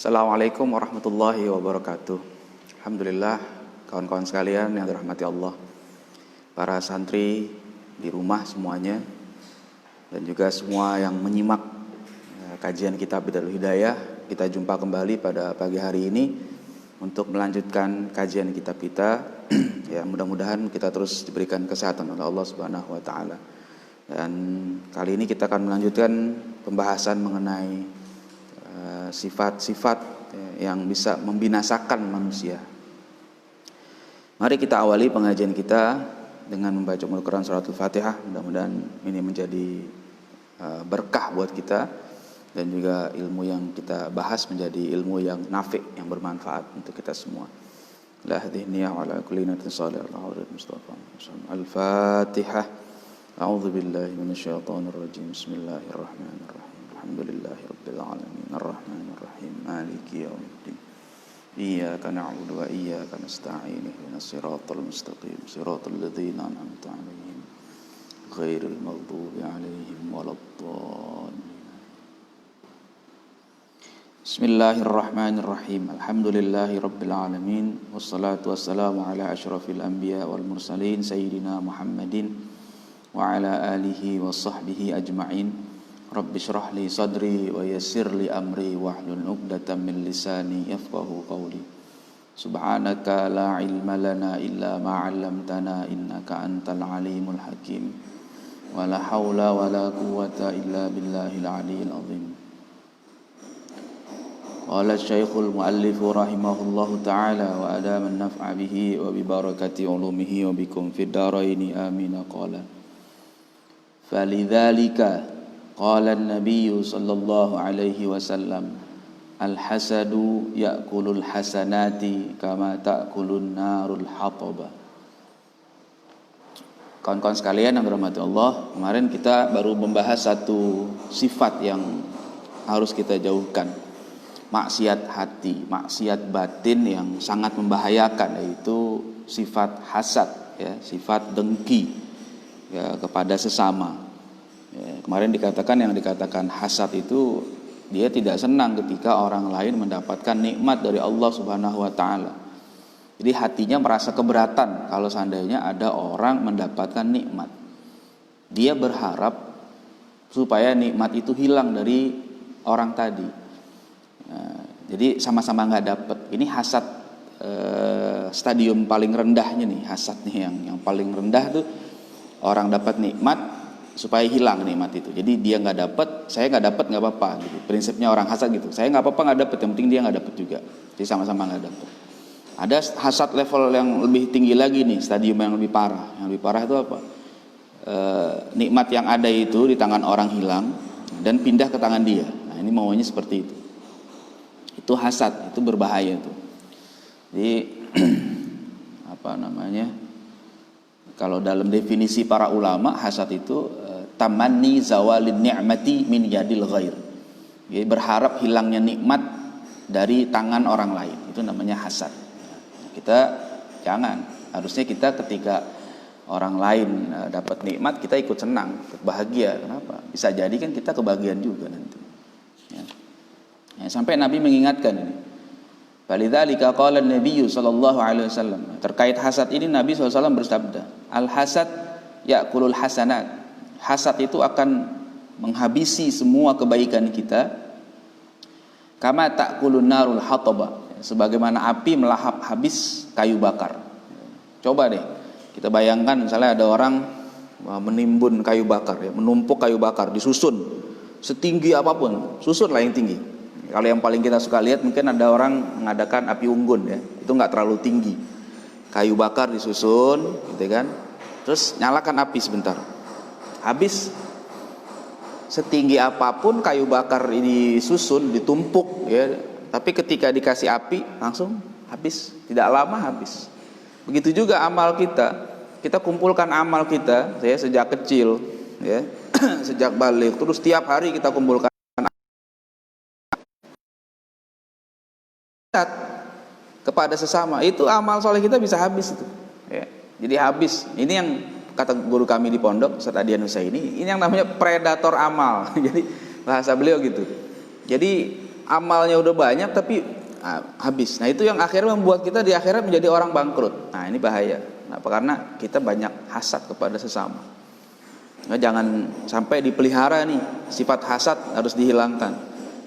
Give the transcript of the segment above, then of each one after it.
Assalamualaikum warahmatullahi wabarakatuh. Alhamdulillah, kawan-kawan sekalian yang dirahmati Allah, para santri di rumah semuanya, dan juga semua yang menyimak kajian kitab Bidayahul Hidayah. Kita jumpa kembali pada pagi hari ini untuk melanjutkan kajian kitab kita. Ya, mudah-mudahan kita terus diberikan kesehatan oleh Allah Subhanahu wa taala. Dan kali ini kita akan melanjutkan pembahasan mengenai sifat-sifat yang bisa membinasakan manusia. Mari kita awali pengajian kita dengan membaca Al-Quran suratul Fatihah. Mudah-mudahan ini menjadi berkah buat kita, dan juga ilmu yang kita bahas menjadi ilmu yang nafi', yang bermanfaat untuk kita semua. La hadiniyah wa la kulli natin salih Mustafa. Al-Fatihah. A'udzu billahi minasyaitonir rajim. Bismillahirrahmanirrahim. Alhamdulillahi rabbil alamin arrahmanir rahim maliki yaumiddin iyyaka na'budu wa iyyaka nasta'in ihdinas siratal mustaqim siratal ladzina an'amta 'alaihim ghairil maghdubi 'alaihim waladdallin. Bismillahirrahmanirrahim. Alhamdulillahi rabbil alamin wassalatu wassalamu ala asyrafil anbiya wal mursalin sayyidina Muhammadin wa ala alihi wa sahbihi ajma'in. Rabbi syrah li sadri wa yassir li amri wahlul 'uqdatam min lisani yafqahu qawli. Subhanaka la ilma lana illa ma 'allamtana innaka antal alimul hakim. Wa la haula wa la quwwata illa billahil aliyyil azim. Qala Syekhul Muallif rahimahullahu ta'ala wa adama an-naf'a bihi wa bi barakati ulumihi wa bikum fid dharaini amin. Qala falidzalika qala an-nabiy sallallahu alaihi wasallam al-hasadu ya'kulul hasanati kama ta'kulun narul hataba. Kawan-kawan sekalian yang dirahmati Allah, kemarin kita baru membahas satu sifat yang harus kita jauhkan, maksiat hati, maksiat batin yang sangat membahayakan, yaitu sifat hasad, ya, sifat dengki, ya, kepada sesama. Ya, kemarin yang dikatakan hasad itu dia tidak senang ketika orang lain mendapatkan nikmat dari Allah Subhanahu wa taala. Jadi hatinya merasa keberatan kalau seandainya ada orang mendapatkan nikmat. Dia berharap supaya nikmat itu hilang dari orang tadi. Jadi sama-sama nggak dapat. Ini hasad stadium paling rendahnya nih, hasad nih yang paling rendah tuh, orang dapat nikmat supaya hilang nikmat itu. Jadi dia nggak dapat, saya nggak dapat nggak apa-apa. Gitu. Prinsipnya orang hasad gitu. Saya nggak apa-apa nggak dapat, yang penting dia nggak dapat juga. Jadi sama-sama nggak dapat. Ada hasad level yang lebih tinggi lagi nih, stadium yang lebih parah. Yang lebih parah itu apa? Nikmat yang ada itu di tangan orang hilang dan pindah ke tangan dia. Nah ini maunya seperti itu. Itu hasad, itu berbahaya tuh. Jadi apa namanya? Kalau dalam definisi para ulama, hasad itu tamanni zawalin ni'mati min yadil ghair. Jadi berharap hilangnya nikmat dari tangan orang lain. Itu namanya hasad. Kita jangan. Harusnya kita ketika orang lain dapat nikmat, kita ikut senang, ikut bahagia. Kenapa? Bisa jadi kan kita kebahagiaan juga nanti. Ya, sampai Nabi mengingatkan ini. Walidzalika qala an-nabiy sallallahu alaihi wasallam. Terkait hasad ini Nabi SAW bersabda, al-hasad ya'kulul hasanat. Hasad itu akan menghabisi semua kebaikan kita. Kama ta'kulun narul hataba. Sebagaimana api melahap habis kayu bakar. Coba deh kita bayangkan misalnya ada orang menimbun kayu bakar, ya, menumpuk kayu bakar, disusun setinggi apapun, susunlah yang tinggi. Kalau yang paling kita suka lihat mungkin ada orang mengadakan api unggun, ya, itu nggak terlalu tinggi, kayu bakar disusun, gitu kan, terus nyalakan api sebentar, habis setinggi apapun kayu bakar ini susun ditumpuk, ya, tapi ketika dikasih api langsung habis, tidak lama habis. Begitu juga amal kita kumpulkan amal kita, ya, sejak kecil, ya, sejak balik, terus tiap hari kita kumpulkan kepada sesama, itu amal soleh kita bisa habis itu, ya. Jadi habis. Ini yang kata guru kami di pondok, Ustaz Adianus ini yang namanya predator amal. Jadi bahasa beliau gitu. Jadi amalnya udah banyak tapi habis. Nah itu yang akhirnya membuat kita di akhirat menjadi orang bangkrut. Nah ini bahaya. Kenapa? Karena kita banyak hasad kepada sesama. Nah, jangan sampai dipelihara nih, sifat hasad harus dihilangkan.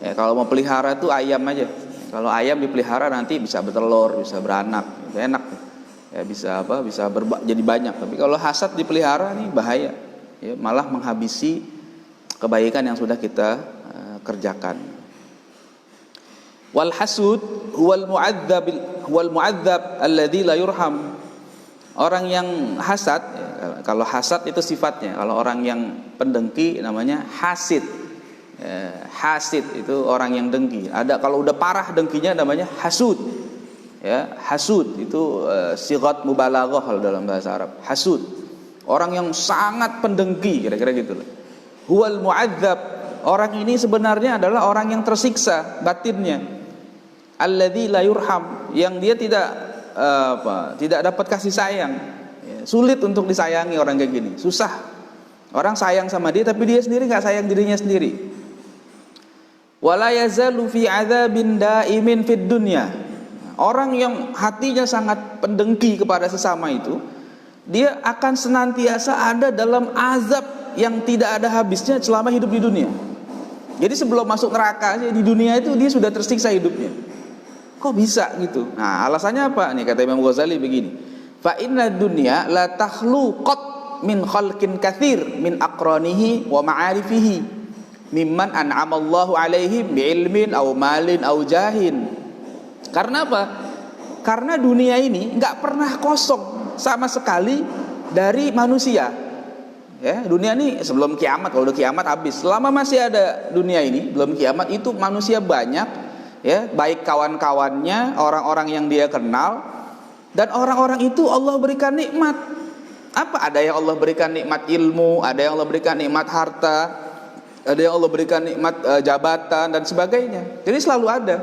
Ya, kalau mau pelihara itu ayam aja. Kalau ayam dipelihara nanti bisa bertelur, bisa beranak, itu enak. Ya, bisa jadi banyak. Tapi kalau hasad dipelihara nih bahaya. Ya, malah menghabisi kebaikan yang sudah kita kerjakan. Wal hasud huwal mu'adzab alladzi la yurham. Orang yang hasad, kalau hasad itu sifatnya. Kalau orang yang pendengki namanya hasid. Hasid itu orang yang dengki. Ada kalau udah parah dengkinya namanya hasud. Ya, hasud itu sighat mubalaghah kalau dalam bahasa Arab. Hasud. Orang yang sangat pendengki, kira-kira gitu loh. Huwal mu'adzab. Orang ini sebenarnya adalah orang yang tersiksa batinnya. Alladzi la yurham, yang dia tidak dapat kasih sayang. Ya, sulit untuk disayangi orang kayak gini, susah. Orang sayang sama dia tapi dia sendiri nggak sayang dirinya sendiri. Wala yazalu fi adzabin daimin fid dunya. Orang yang hatinya sangat pendengki kepada sesama itu, dia akan senantiasa ada dalam azab yang tidak ada habisnya selama hidup di dunia. Jadi sebelum masuk neraka di dunia itu dia sudah tersiksa hidupnya. Kok bisa gitu? Nah, alasannya apa? Nih kata Imam Ghazali begini. Fa inna dunya la takhlu qat min khalqin katsir min aqranihi wa ma'arifihi mimman an'amallahu alaihim bi'ilmin aw malin aw jahin. Karena apa? Karena dunia ini enggak pernah kosong sama sekali dari manusia. Ya, dunia ini sebelum kiamat, kalau udah kiamat habis. Selama masih ada dunia ini, belum kiamat, itu manusia banyak. Ya, baik kawan-kawannya, orang-orang yang dia kenal, dan orang-orang itu Allah berikan nikmat. Apa? Ada yang Allah berikan nikmat ilmu, ada yang Allah berikan nikmat harta, ada yang Allah berikan nikmat jabatan dan sebagainya. Jadi selalu ada.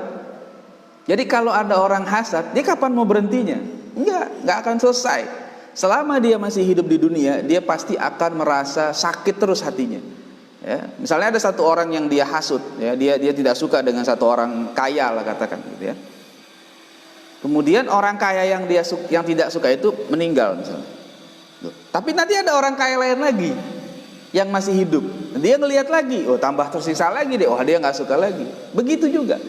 Jadi kalau ada orang hasad, dia kapan mau berhentinya? Enggak akan selesai. Selama dia masih hidup di dunia, dia pasti akan merasa sakit terus hatinya. Ya, misalnya ada satu orang yang dia hasud, ya, dia tidak suka dengan satu orang kaya lah katakan gitu ya. Kemudian orang kaya yang tidak suka itu meninggal misalnya. Tapi nanti ada orang kaya lain lagi yang masih hidup. Dia ngelihat lagi, oh tambah tersiksa lagi deh, oh dia nggak suka lagi. Begitu juga.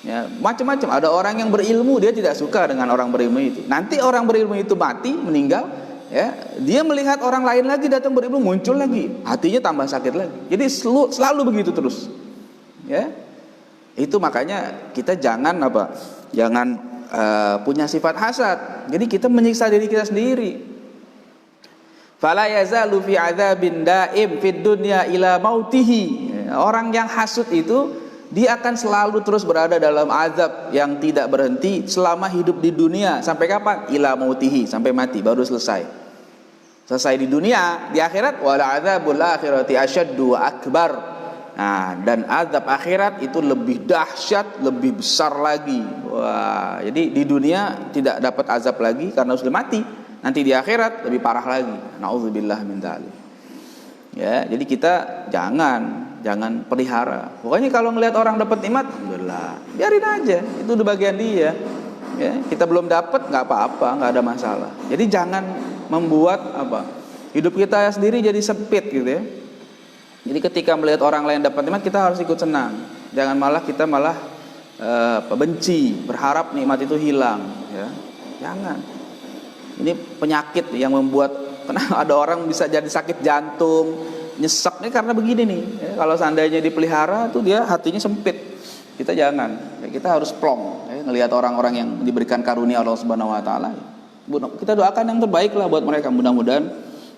Ya, macam-macam. Ada orang yang berilmu, dia tidak suka dengan orang berilmu itu. Nanti orang berilmu itu mati, meninggal. Ya, dia melihat orang lain lagi datang berilmu, muncul lagi, hatinya tambah sakit lagi. Jadi selalu begitu terus. Ya, itu makanya kita jangan punya sifat hasad. Jadi kita menyiksa diri kita sendiri. Fala yazalu fi adzabin daim fid dunya ila mautihi. Orang yang hasud itu dia akan selalu terus berada dalam azab yang tidak berhenti selama hidup di dunia. Sampai kapan? Ila mautihi, sampai mati baru selesai. Selesai di dunia, di akhirat wala adzabul akhirati asyaddu wa akbar. Nah, dan azab akhirat itu lebih dahsyat, lebih besar lagi. Wah, jadi di dunia tidak dapat azab lagi karena sudah mati. Nanti di akhirat lebih parah lagi. Nauzubillah min dzalik. Ya, jadi kita jangan pelihara. Pokoknya kalau ngelihat orang dapat nikmat, alhamdulillah, biarin aja. Itu udah bagian dia. Ya, kita belum dapat nggak apa-apa, nggak ada masalah. Jadi jangan membuat hidup kita sendiri jadi sempit gitu ya. Jadi ketika melihat orang lain dapat nikmat, kita harus ikut senang. Jangan kita malah benci, berharap nikmat itu hilang. Ya, jangan. Ini penyakit yang membuat kenapa ada orang bisa jadi sakit jantung, nyesek nih karena begini nih. Ya, kalau seandainya dipelihara tuh dia hatinya sempit. Kita jangan. Ya, kita harus plong. Ya, ngelihat orang-orang yang diberikan karunia Allah Subhanahu Wa Taala. Kita doakan yang terbaik lah buat mereka. Mudah-mudahan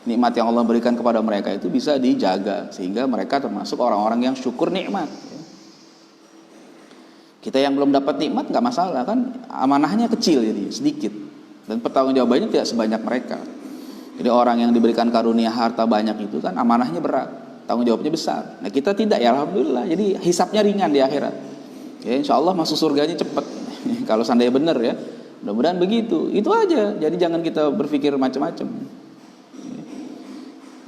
nikmat yang Allah berikan kepada mereka itu bisa dijaga sehingga mereka termasuk orang-orang yang syukur nikmat. Kita yang belum dapat nikmat nggak masalah kan, amanahnya kecil jadi sedikit dan pertanggungjawabannya tidak sebanyak mereka. Jadi orang yang diberikan karunia harta banyak itu kan amanahnya berat, tanggung jawabnya besar. Nah kita tidak, ya alhamdulillah. Jadi hisapnya ringan di akhirat. Ya, insya Allah masuk surganya cepat kalau seandainya benar ya. Mudah-mudahan begitu. Itu aja. Jadi jangan kita berpikir macam-macam.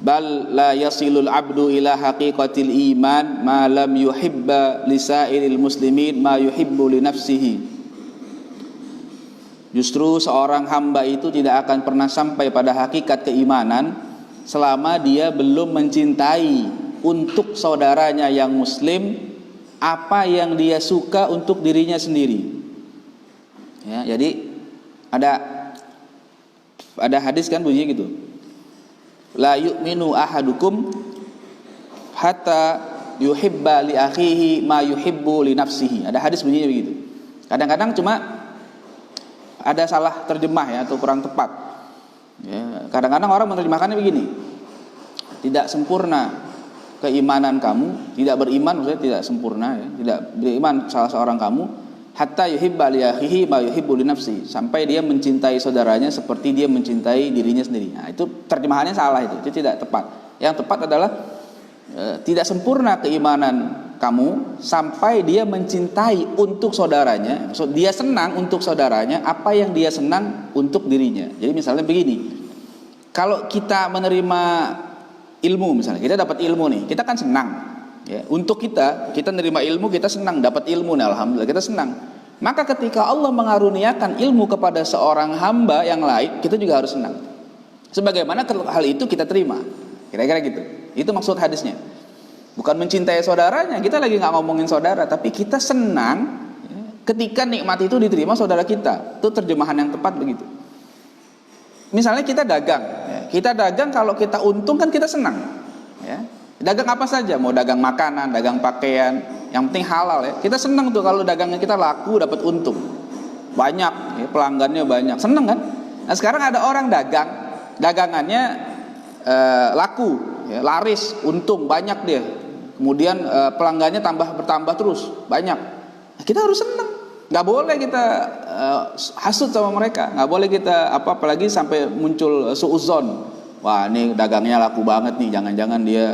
bal la yasilul abdu ila haqiqatil iman ma lam yuhibba lisairil muslimin ma yuhibbu li nafsihi. Justru seorang hamba itu tidak akan pernah sampai pada hakikat keimanan selama dia belum mencintai untuk saudaranya yang muslim apa yang dia suka untuk dirinya sendiri. Ya, jadi ada hadis kan bunyi gitu. La yu'minu ahadukum hatta yuhibba li akhihi ma yuhibbu li nafsihi. Ada hadis bunyinya begitu. Kadang-kadang cuma ada salah terjemah ya atau kurang tepat. Ya, kadang-kadang orang menerjemahkannya begini. Tidak sempurna keimanan kamu, tidak beriman maksudnya tidak sempurna ya, tidak beriman salah seorang kamu hatta yuhibba li akhihi ma yuhibbu li nafsi, sampai dia mencintai saudaranya seperti dia mencintai dirinya sendiri. Nah, itu terjemahannya salah, itu tidak tepat. Yang tepat adalah tidak sempurna keimanan kamu sampai dia mencintai untuk saudaranya, maksud dia senang untuk saudaranya apa yang dia senang untuk dirinya. Jadi misalnya begini, kalau kita menerima ilmu, misalnya kita dapat ilmu nih, kita kan senang ya, untuk kita nerima ilmu, kita senang dapat ilmu nih, alhamdulillah kita senang. Maka ketika Allah mengaruniakan ilmu kepada seorang hamba yang lain, kita juga harus senang. Sebagaimana hal itu kita terima, kira-kira gitu. Itu maksud hadisnya. Bukan mencintai saudaranya, kita lagi nggak ngomongin saudara, tapi kita senang ya, ketika nikmat itu diterima saudara kita. Itu terjemahan yang tepat begitu. Misalnya kita dagang ya. Kita dagang, kalau kita untung kan kita senang ya. Dagang apa saja, mau dagang makanan, dagang pakaian, yang penting halal ya. Kita senang tuh kalau dagangnya kita laku, dapat untung banyak ya, pelanggannya banyak, senang kan. Nah sekarang ada orang dagangannya laku ya, laris, untung banyak dia, kemudian pelanggannya bertambah terus banyak. Nah, kita harus senang. Nggak boleh kita hasut sama mereka, nggak boleh kita apalagi sampai muncul suudzon. Wah ini dagangnya laku banget nih, jangan-jangan dia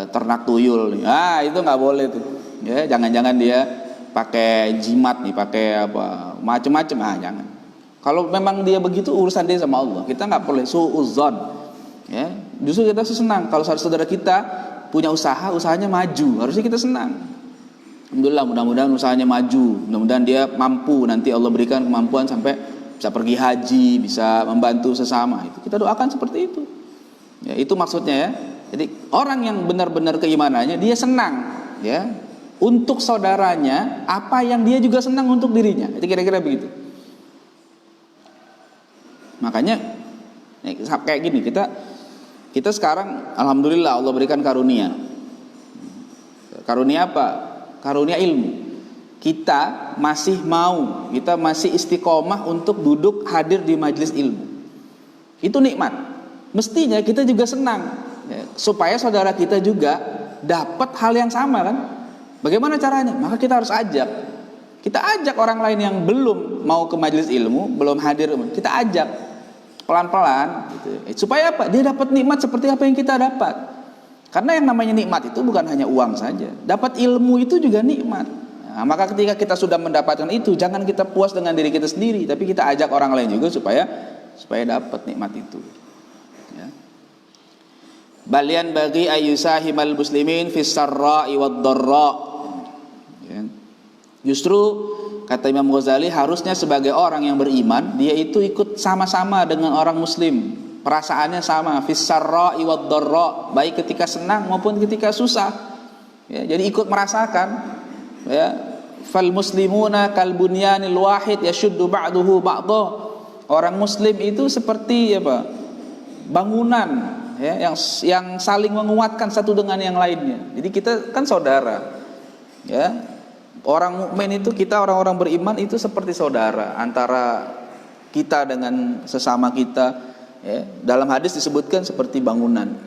ternak tuyul nih. Ah itu nggak boleh tuh. Ya, jangan-jangan dia pakai jimat nih, pakai apa macem-macem. Ah jangan. Kalau memang dia begitu, urusan dia sama Allah. Kita nggak boleh suudzon. Ya, justru kita senang kalau saudara kita punya usaha, usahanya maju, harusnya kita senang. Alhamdulillah, mudah-mudahan usahanya maju, mudah-mudahan dia mampu, nanti Allah berikan kemampuan sampai bisa pergi haji, bisa membantu sesama. Itu kita doakan seperti itu. Ya, itu maksudnya ya. Jadi orang yang benar-benar keimanannya dia senang ya untuk saudaranya apa yang dia juga senang untuk dirinya. Itu kira-kira begitu. Makanya kayak gini, kita sekarang alhamdulillah Allah berikan karunia. Karunia apa? Karunia ilmu. Kita masih istiqomah untuk duduk hadir di majelis ilmu. Itu nikmat. Mestinya kita juga senang ya, supaya saudara kita juga dapat hal yang sama kan. Bagaimana caranya? Maka kita harus ajak. Kita ajak orang lain yang belum mau ke majelis ilmu, belum hadir, kita ajak pelan-pelan gitu. Supaya apa? Dia dapat nikmat seperti apa yang kita dapat. Karena yang namanya nikmat itu bukan hanya uang saja. Dapat ilmu itu juga nikmat. Nah, maka ketika kita sudah mendapatkan itu, jangan kita puas dengan diri kita sendiri, tapi kita ajak orang lain juga supaya dapat nikmat itu. Ya. Balian bagi ayyusahimal muslimin fis sarra'i wad dharra. Ya. Justru kata Imam Ghazali, harusnya sebagai orang yang beriman, dia itu ikut sama-sama dengan orang muslim. Perasaannya sama, fis-sarra'i wad-dharra, baik ketika senang maupun ketika susah. Ya, jadi ikut merasakan. Ya, fal muslimuna kal bunyanil wahid yashuddu ba'duhu ba'dha. Orang muslim itu seperti apa? Bangunan ya, yang saling menguatkan satu dengan yang lainnya. Jadi kita kan saudara. Ya. Orang mukmin itu, kita orang-orang beriman itu seperti saudara antara kita dengan sesama kita. Ya, dalam hadis disebutkan seperti bangunan.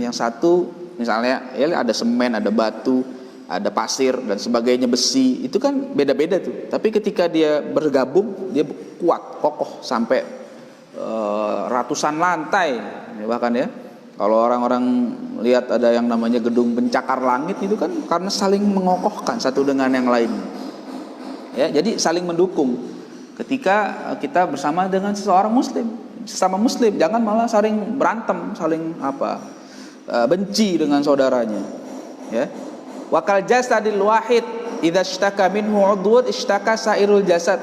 Yang satu misalnya ya, ada semen, ada batu, ada pasir dan sebagainya, besi, itu kan beda-beda tuh. Tapi ketika dia bergabung, dia kuat, kokoh sampai ratusan lantai ya, bahkan ya. Kalau orang-orang lihat ada yang namanya gedung pencakar langit, itu kan karena saling mengokohkan satu dengan yang lain. Ya, jadi saling mendukung. Ketika kita bersama dengan seseorang muslim, sesama muslim, jangan malah saling berantem, saling benci dengan saudaranya. Ya. Wa kal jasadil wahid idza ishtaka minhu 'udwun ishtaka sairul jasad.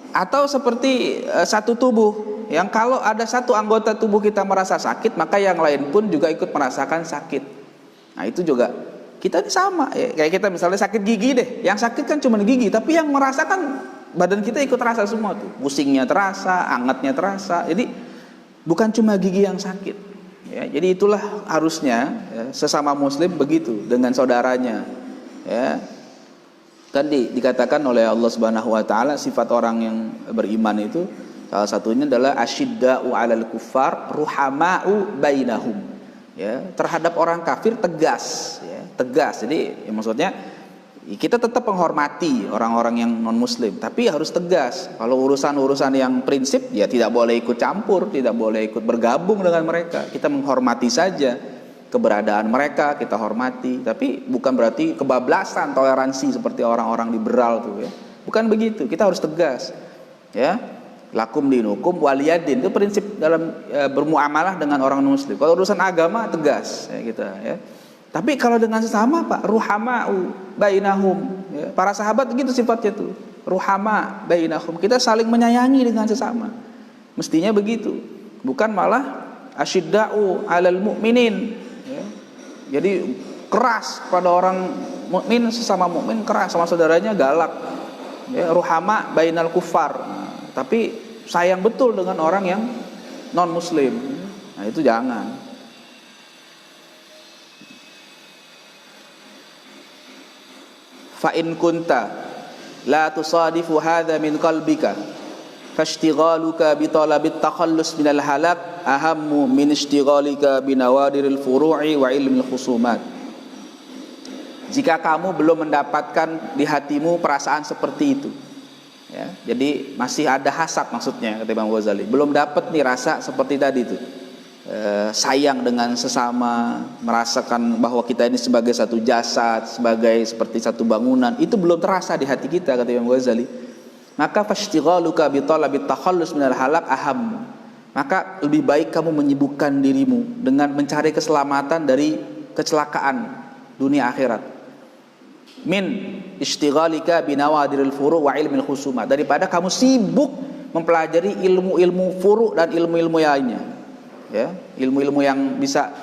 Atau seperti satu tubuh yang kalau ada satu anggota tubuh kita merasa sakit, maka yang lain pun juga ikut merasakan sakit. Nah itu juga kita ini sama ya. Kayak kita misalnya sakit gigi deh, yang sakit kan cuma gigi, tapi yang merasakan badan kita ikut terasa semua tuh. Pusingnya terasa, angetnya terasa. Jadi bukan cuma gigi yang sakit ya. Jadi itulah harusnya ya, sesama muslim begitu dengan saudaranya ya. Kan dikatakan oleh Allah Subhanahu wa taala sifat orang yang beriman itu salah satunya adalah asyidda'u 'alal kuffar ruhama'u bainahum. Ya, terhadap orang kafir tegas ya, tegas. Jadi ya, maksudnya kita tetap menghormati orang-orang yang non muslim, tapi harus tegas. Kalau urusan-urusan yang prinsip ya tidak boleh ikut campur, tidak boleh ikut bergabung dengan mereka. Kita menghormati saja keberadaan mereka, kita hormati, tapi bukan berarti kebablasan, toleransi seperti orang-orang liberal tuh ya. Bukan begitu, kita harus tegas. Ya. Lakum dinukum waliyadin, itu prinsip dalam bermuamalah dengan orang muslim. Kalau urusan agama tegas ya kita ya. Tapi kalau dengan sesama Pak, ruhama'u bainahum ya. Para sahabat begitu sifatnya tuh. Ruhama bainahum, kita saling menyayangi dengan sesama. Mestinya begitu. Bukan malah asyidda'u 'alal mu'minin. Jadi keras pada orang mukmin, sesama mukmin keras, sama saudaranya galak. Ya, ruhama bainal kufar. Nah, tapi sayang betul dengan orang yang non muslim. Nah, itu jangan. Fa in kunta la tusadifu hadha min qalbika fashtighaluka bi talabit takhallus minal halak ahammu min ishtighalika binawadiril furu'i wa ilmil khusumat. Jika kamu belum mendapatkan di hatimu perasaan seperti itu ya, jadi masih ada hasad maksudnya kata Imam Ghazali, belum dapat nih rasa seperti tadi itu, sayang dengan sesama, merasakan bahwa kita ini sebagai satu jasad, sebagai seperti satu bangunan, itu belum terasa di hati kita kata Imam Ghazali. Maka fashtighaluka bi talabit takhallus minal halak aham. Maka lebih baik kamu menyibukkan dirimu dengan mencari keselamatan dari kecelakaan dunia akhirat. Min istighalika binawadiril furu' wa ilmil khusumat, daripada kamu sibuk mempelajari ilmu-ilmu furu' dan ilmu-ilmu lainnya. Ya, ilmu-ilmu yang bisa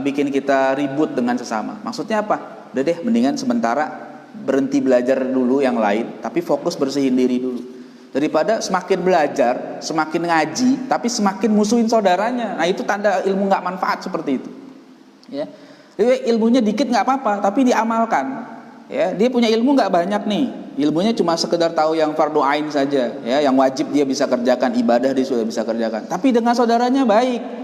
bikin kita ribut dengan sesama. Maksudnya apa? Udah deh, mendingan sementara berhenti belajar dulu yang lain, tapi fokus bersihin diri dulu, daripada semakin belajar, semakin ngaji, tapi semakin musuhin saudaranya. Nah itu tanda ilmu nggak manfaat seperti itu. Ya, jadi ilmunya dikit nggak apa-apa, tapi diamalkan. Ya, dia punya ilmu nggak banyak nih, ilmunya cuma sekedar tahu yang fardu ain saja, ya, yang wajib dia bisa kerjakan, ibadah dia sudah bisa kerjakan, tapi dengan saudaranya baik.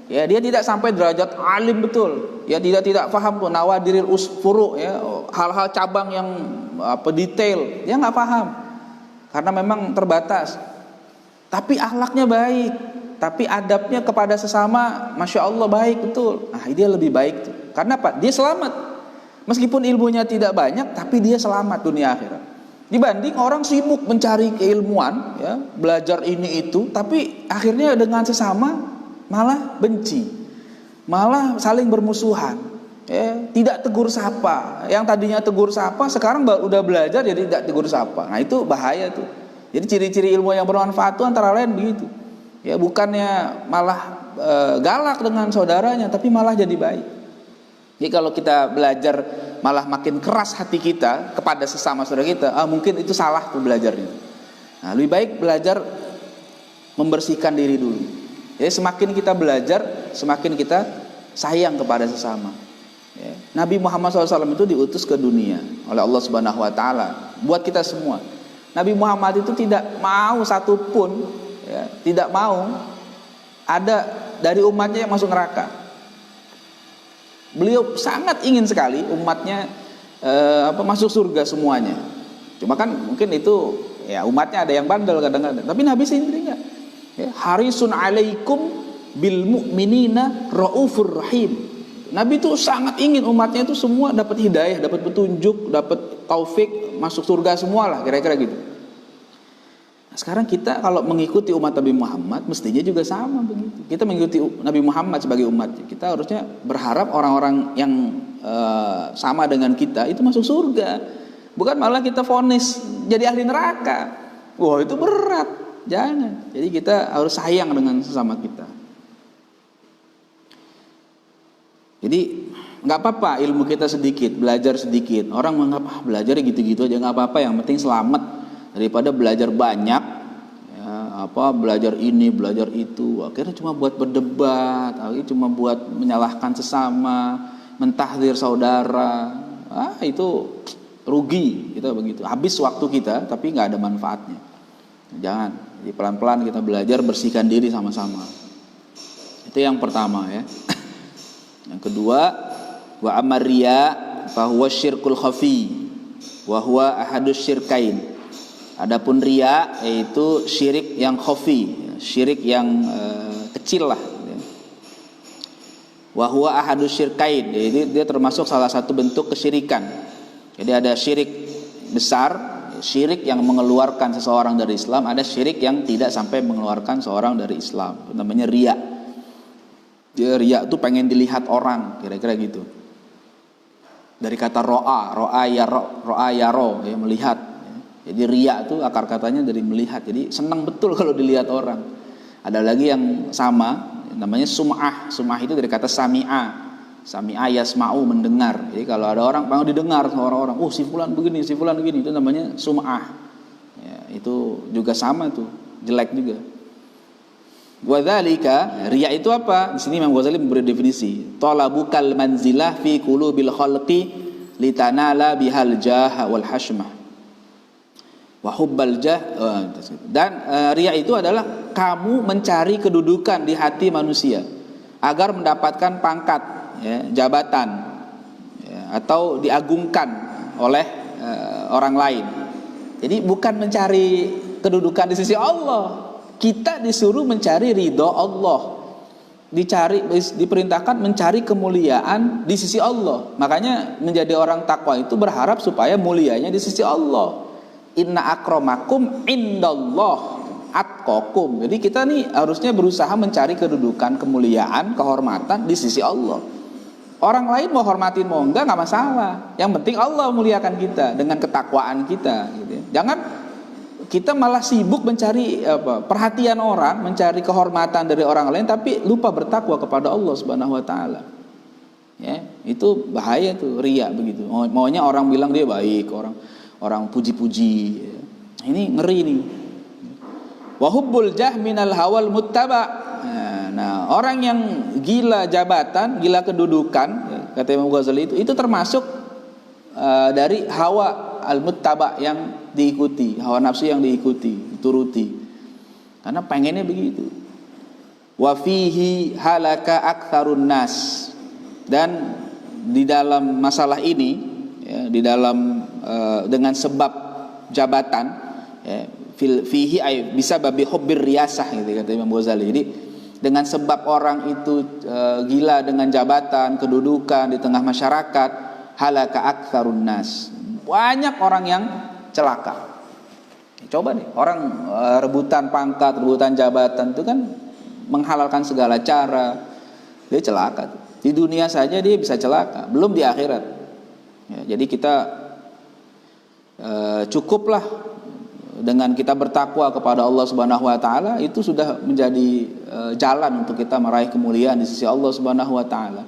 Ya, dia tidak sampai derajat alim betul. Ya, tidak paham tuh nawadiril usfuru ya, hal-hal cabang yang detail, dia nggak paham. Karena memang terbatas. Tapi akhlaknya baik, tapi adabnya kepada sesama Masya Allah baik betul. Nah, dia lebih baik tuh. Karena apa? Dia selamat. Meskipun ilmunya tidak banyak, tapi dia selamat dunia akhirat. Dibanding orang sibuk mencari keilmuan, ya, belajar ini itu, tapi akhirnya dengan sesama malah benci, malah saling bermusuhan, ya, tidak tegur sapa. Yang tadinya tegur sapa sekarang udah belajar jadi tidak tegur sapa. Nah itu bahaya tuh. Jadi ciri-ciri ilmu yang bermanfaat itu antara lain begitu. Ya, bukannya malah galak dengan saudaranya, tapi malah jadi baik. Jadi kalau kita belajar malah makin keras hati kita kepada sesama saudara kita, mungkin itu salah tuh belajarnya. Nah, lebih baik belajar membersihkan diri dulu. Jadi semakin kita belajar, semakin kita sayang kepada sesama. Ya. Nabi Muhammad SAW itu diutus ke dunia oleh Allah Subhanahu Wa Taala buat kita semua. Nabi Muhammad itu tidak mau satupun, ya, tidak mau ada dari umatnya yang masuk neraka. Beliau sangat ingin sekali umatnya masuk surga semuanya. Cuma kan mungkin itu ya umatnya ada yang bandel kadang-kadang. Tapi Nabi sendiri enggak. Ya, harisun alaikum bil mu'minina raufur rahim. Nabi itu sangat ingin umatnya itu semua dapat hidayah, dapat petunjuk, dapat taufik, masuk surga semua lah, kira-kira gitu. Sekarang kita kalau mengikuti umat Nabi Muhammad mestinya juga sama begitu. Kita mengikuti Nabi Muhammad sebagai umat, kita harusnya berharap orang-orang yang sama dengan kita itu masuk surga. Bukan malah kita vonis jadi ahli neraka. Wah, itu berat. Jangan. Jadi kita harus sayang dengan sesama kita. Jadi nggak apa-apa ilmu kita sedikit, belajar sedikit. Orang menganggap belajar gitu-gitu aja nggak apa-apa, yang penting selamat daripada belajar banyak. Ya, belajar ini, belajar itu. Akhirnya cuma buat berdebat, akhirnya cuma buat menyalahkan sesama, mentahdir saudara. Itu rugi kita begitu. Habis waktu kita tapi nggak ada manfaatnya. Jangan. Jadi pelan-pelan kita belajar bersihkan diri sama-sama. Itu yang pertama ya. Yang kedua, wa amar riya fa huwa syirkul khafi wa huwa ahadus syirkain. Adapun riya yaitu syirik yang khafi, syirik yang kecil lah. Wa huwa ahadus syirkain. Jadi dia termasuk salah satu bentuk kesyirikan. Jadi ada syirik besar, syirik yang mengeluarkan seseorang dari Islam, ada syirik yang tidak sampai mengeluarkan seseorang dari Islam. Itu namanya riya. Dia riya itu pengen dilihat orang, kira-kira gitu. Dari kata ro'a yaro, ya, melihat. Jadi riya itu akar katanya dari melihat. Jadi senang betul kalau dilihat orang. Ada lagi yang sama, namanya sum'ah. Sum'ah itu dari kata sami'a. Sami'a yasma'u, mendengar. Jadi kalau ada orang pengen didengar sama orang-orang, si fulan begini, itu namanya sum'ah. Ya, itu juga sama tuh, jelek juga. Wadzalika, riya itu apa? Di sini Imam Ghazali memberi definisi. Talabukal manzilah fi qulubil khalqi litanala bihal jah wal hashmah. Wa hubbal jah. Dan riya itu adalah kamu mencari kedudukan di hati manusia agar mendapatkan pangkat, ya, jabatan, ya, atau diagungkan oleh orang lain. Jadi bukan mencari kedudukan di sisi Allah. Kita disuruh mencari ridho Allah, diperintahkan mencari kemuliaan di sisi Allah. Makanya menjadi orang takwa itu berharap supaya mulianya di sisi Allah. Inna akramakum indallah atqakum. Jadi kita nih harusnya berusaha mencari kedudukan, kemuliaan, kehormatan di sisi Allah. Orang lain mau hormatin mau enggak masalah. Yang penting Allah muliakan kita dengan ketakwaan kita, gitu. Jangan kita malah sibuk mencari perhatian orang, mencari kehormatan dari orang lain, tapi lupa bertakwa kepada Allah Subhanahu Wa Taala. Ya, itu bahaya tuh riya begitu. Maunya orang bilang dia baik, orang puji-puji. Ini ngeri nih. Wahubbul jah minal hawal muttaba. Nah, orang yang gila jabatan, gila kedudukan, kata Imam Ghazali itu termasuk dari hawa al-muttaba yang diikuti, hawa nafsu yang diikuti, dituruti. Karena pengennya begitu. Wa fihi halaka aktsarun nas. Dan di dalam masalah ini, ya, di dalam dengan sebab jabatan, ya, fihi ay bisa babi hubbir riyasah, gitu kata Imam Ghazali. Jadi dengan sebab orang itu gila dengan jabatan, kedudukan di tengah masyarakat, halaka aktsarun nas. Banyak orang yang celaka. Coba deh, orang rebutan pangkat, rebutan jabatan itu kan menghalalkan segala cara. Dia celaka. Di dunia saja dia bisa celaka, belum di akhirat. Ya, jadi kita cukuplah dengan kita bertakwa kepada Allah Subhanahu Wa Taala, itu sudah menjadi jalan untuk kita meraih kemuliaan di sisi Allah Subhanahu Wa Taala.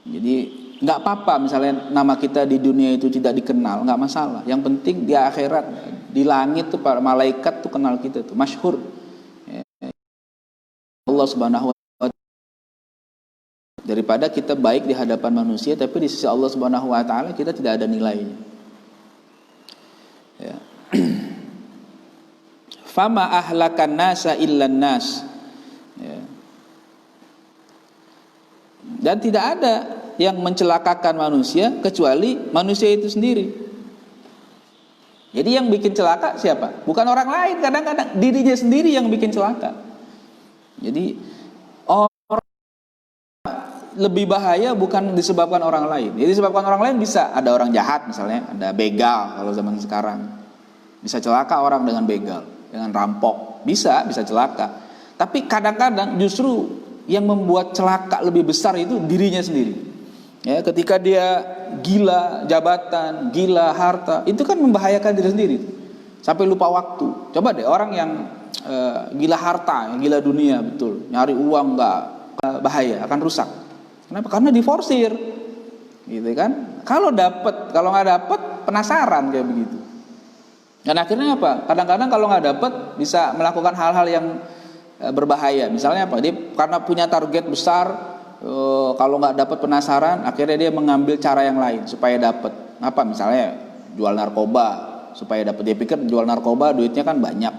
Jadi nggak apa-apa misalnya nama kita di dunia itu tidak dikenal, nggak masalah. Yang penting di akhirat, di langit tuh para malaikat tuh kenal kita tuh, masyhur. Ya. Allah Subhanahu Wa Taala. Daripada kita baik di hadapan manusia tapi di sisi Allah Subhanahu Wa Taala kita tidak ada nilainya. Ya. Fama ahlakan nasa illan nas. Ya. Dan tidak ada yang mencelakakan manusia kecuali manusia itu sendiri. Jadi yang bikin celaka siapa? Bukan orang lain, kadang-kadang dirinya sendiri yang bikin celaka. Jadi orang lebih bahaya bukan disebabkan orang lain. Jadi disebabkan orang lain bisa, ada orang jahat misalnya, ada begal kalau zaman sekarang. Bisa celaka orang dengan begal. dengan rampok, bisa celaka. Tapi kadang-kadang justru yang membuat celaka lebih besar itu dirinya sendiri. Ya, ketika dia gila jabatan, gila harta, itu kan membahayakan diri sendiri. Sampai lupa waktu. Coba deh orang yang gila harta, gila dunia betul, nyari uang nggak bahaya, akan rusak. Kenapa? Karena diforsir, gitu kan? Kalau nggak dapet penasaran kayak begitu. Dan akhirnya apa? Kadang-kadang kalau nggak dapet bisa melakukan hal-hal yang berbahaya. Misalnya apa? Dia karena punya target besar, kalau nggak dapat penasaran, akhirnya dia mengambil cara yang lain supaya dapat. Apa? Misalnya jual narkoba supaya dapat. Dia pikir jual narkoba duitnya kan banyak,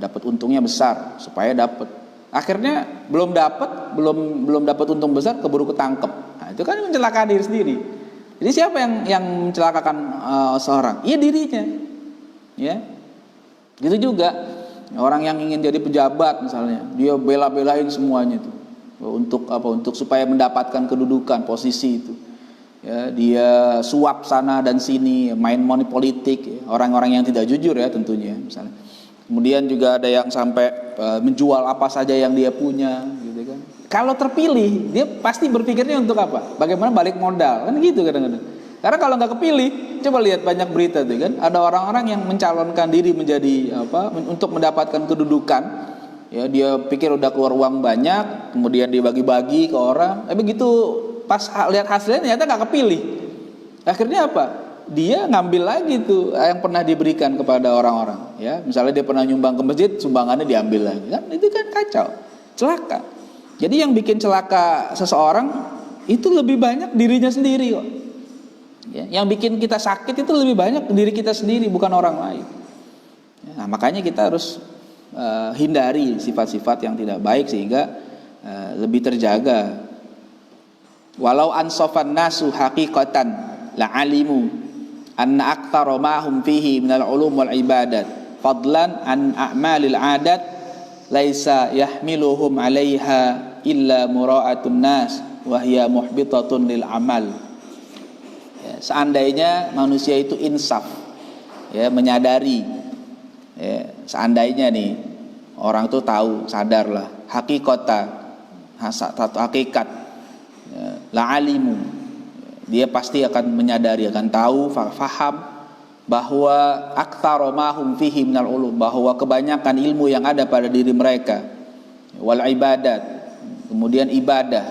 dapat untungnya besar supaya dapat. Akhirnya belum dapat untung besar, keburu ketangkep. Nah, itu kan mencelakakan diri sendiri. Jadi siapa yang mencelakakan seorang? Iya, dirinya. Ya, gitu juga orang yang ingin jadi pejabat misalnya, dia bela-belain semuanya itu untuk supaya mendapatkan kedudukan posisi itu. Ya, dia suap sana dan sini, main money politik, ya. Orang-orang yang tidak jujur ya tentunya misalnya. Kemudian juga ada yang sampai menjual apa saja yang dia punya, gitu kan. Kalau terpilih, dia pasti berpikirnya untuk apa? Bagaimana balik modal, kan gitu kadang-kadang. Karena kalau nggak kepilih, coba lihat banyak berita tuh kan, ada orang-orang yang mencalonkan diri menjadi untuk mendapatkan kedudukan. Ya, dia pikir udah keluar uang banyak, kemudian dibagi-bagi ke orang. Begitu pas lihat hasilnya ternyata nggak kepilih. Akhirnya apa? Dia ngambil lagi tuh yang pernah diberikan kepada orang-orang. Ya, misalnya dia pernah nyumbang ke masjid, sumbangannya diambil lagi. Kan itu kan kacau, celaka. Jadi yang bikin celaka seseorang itu lebih banyak dirinya sendiri kok. Ya, yang bikin kita sakit itu lebih banyak diri kita sendiri, bukan orang lain. Nah, makanya kita harus hindari sifat-sifat yang tidak baik sehingga lebih terjaga. Walau ansofan nasu haqiqatan la alimu anna aktsara ma hum fihi minal ulum wal ibadat fadlan an a'malil adat laisa yahmiluhum 'alaiha illa mura'atun nas wa hiya muhbitatun lil amal. Seandainya manusia itu insaf, ya, menyadari, ya, seandainya nih orang tuh tahu, sadarlah hakikat, ya, la alimu, dia pasti akan menyadari, akan tahu, faham bahwa aktsara ma hum fihi minal ulum, bahwa kebanyakan ilmu yang ada pada diri mereka, wal ibadat, kemudian ibadah,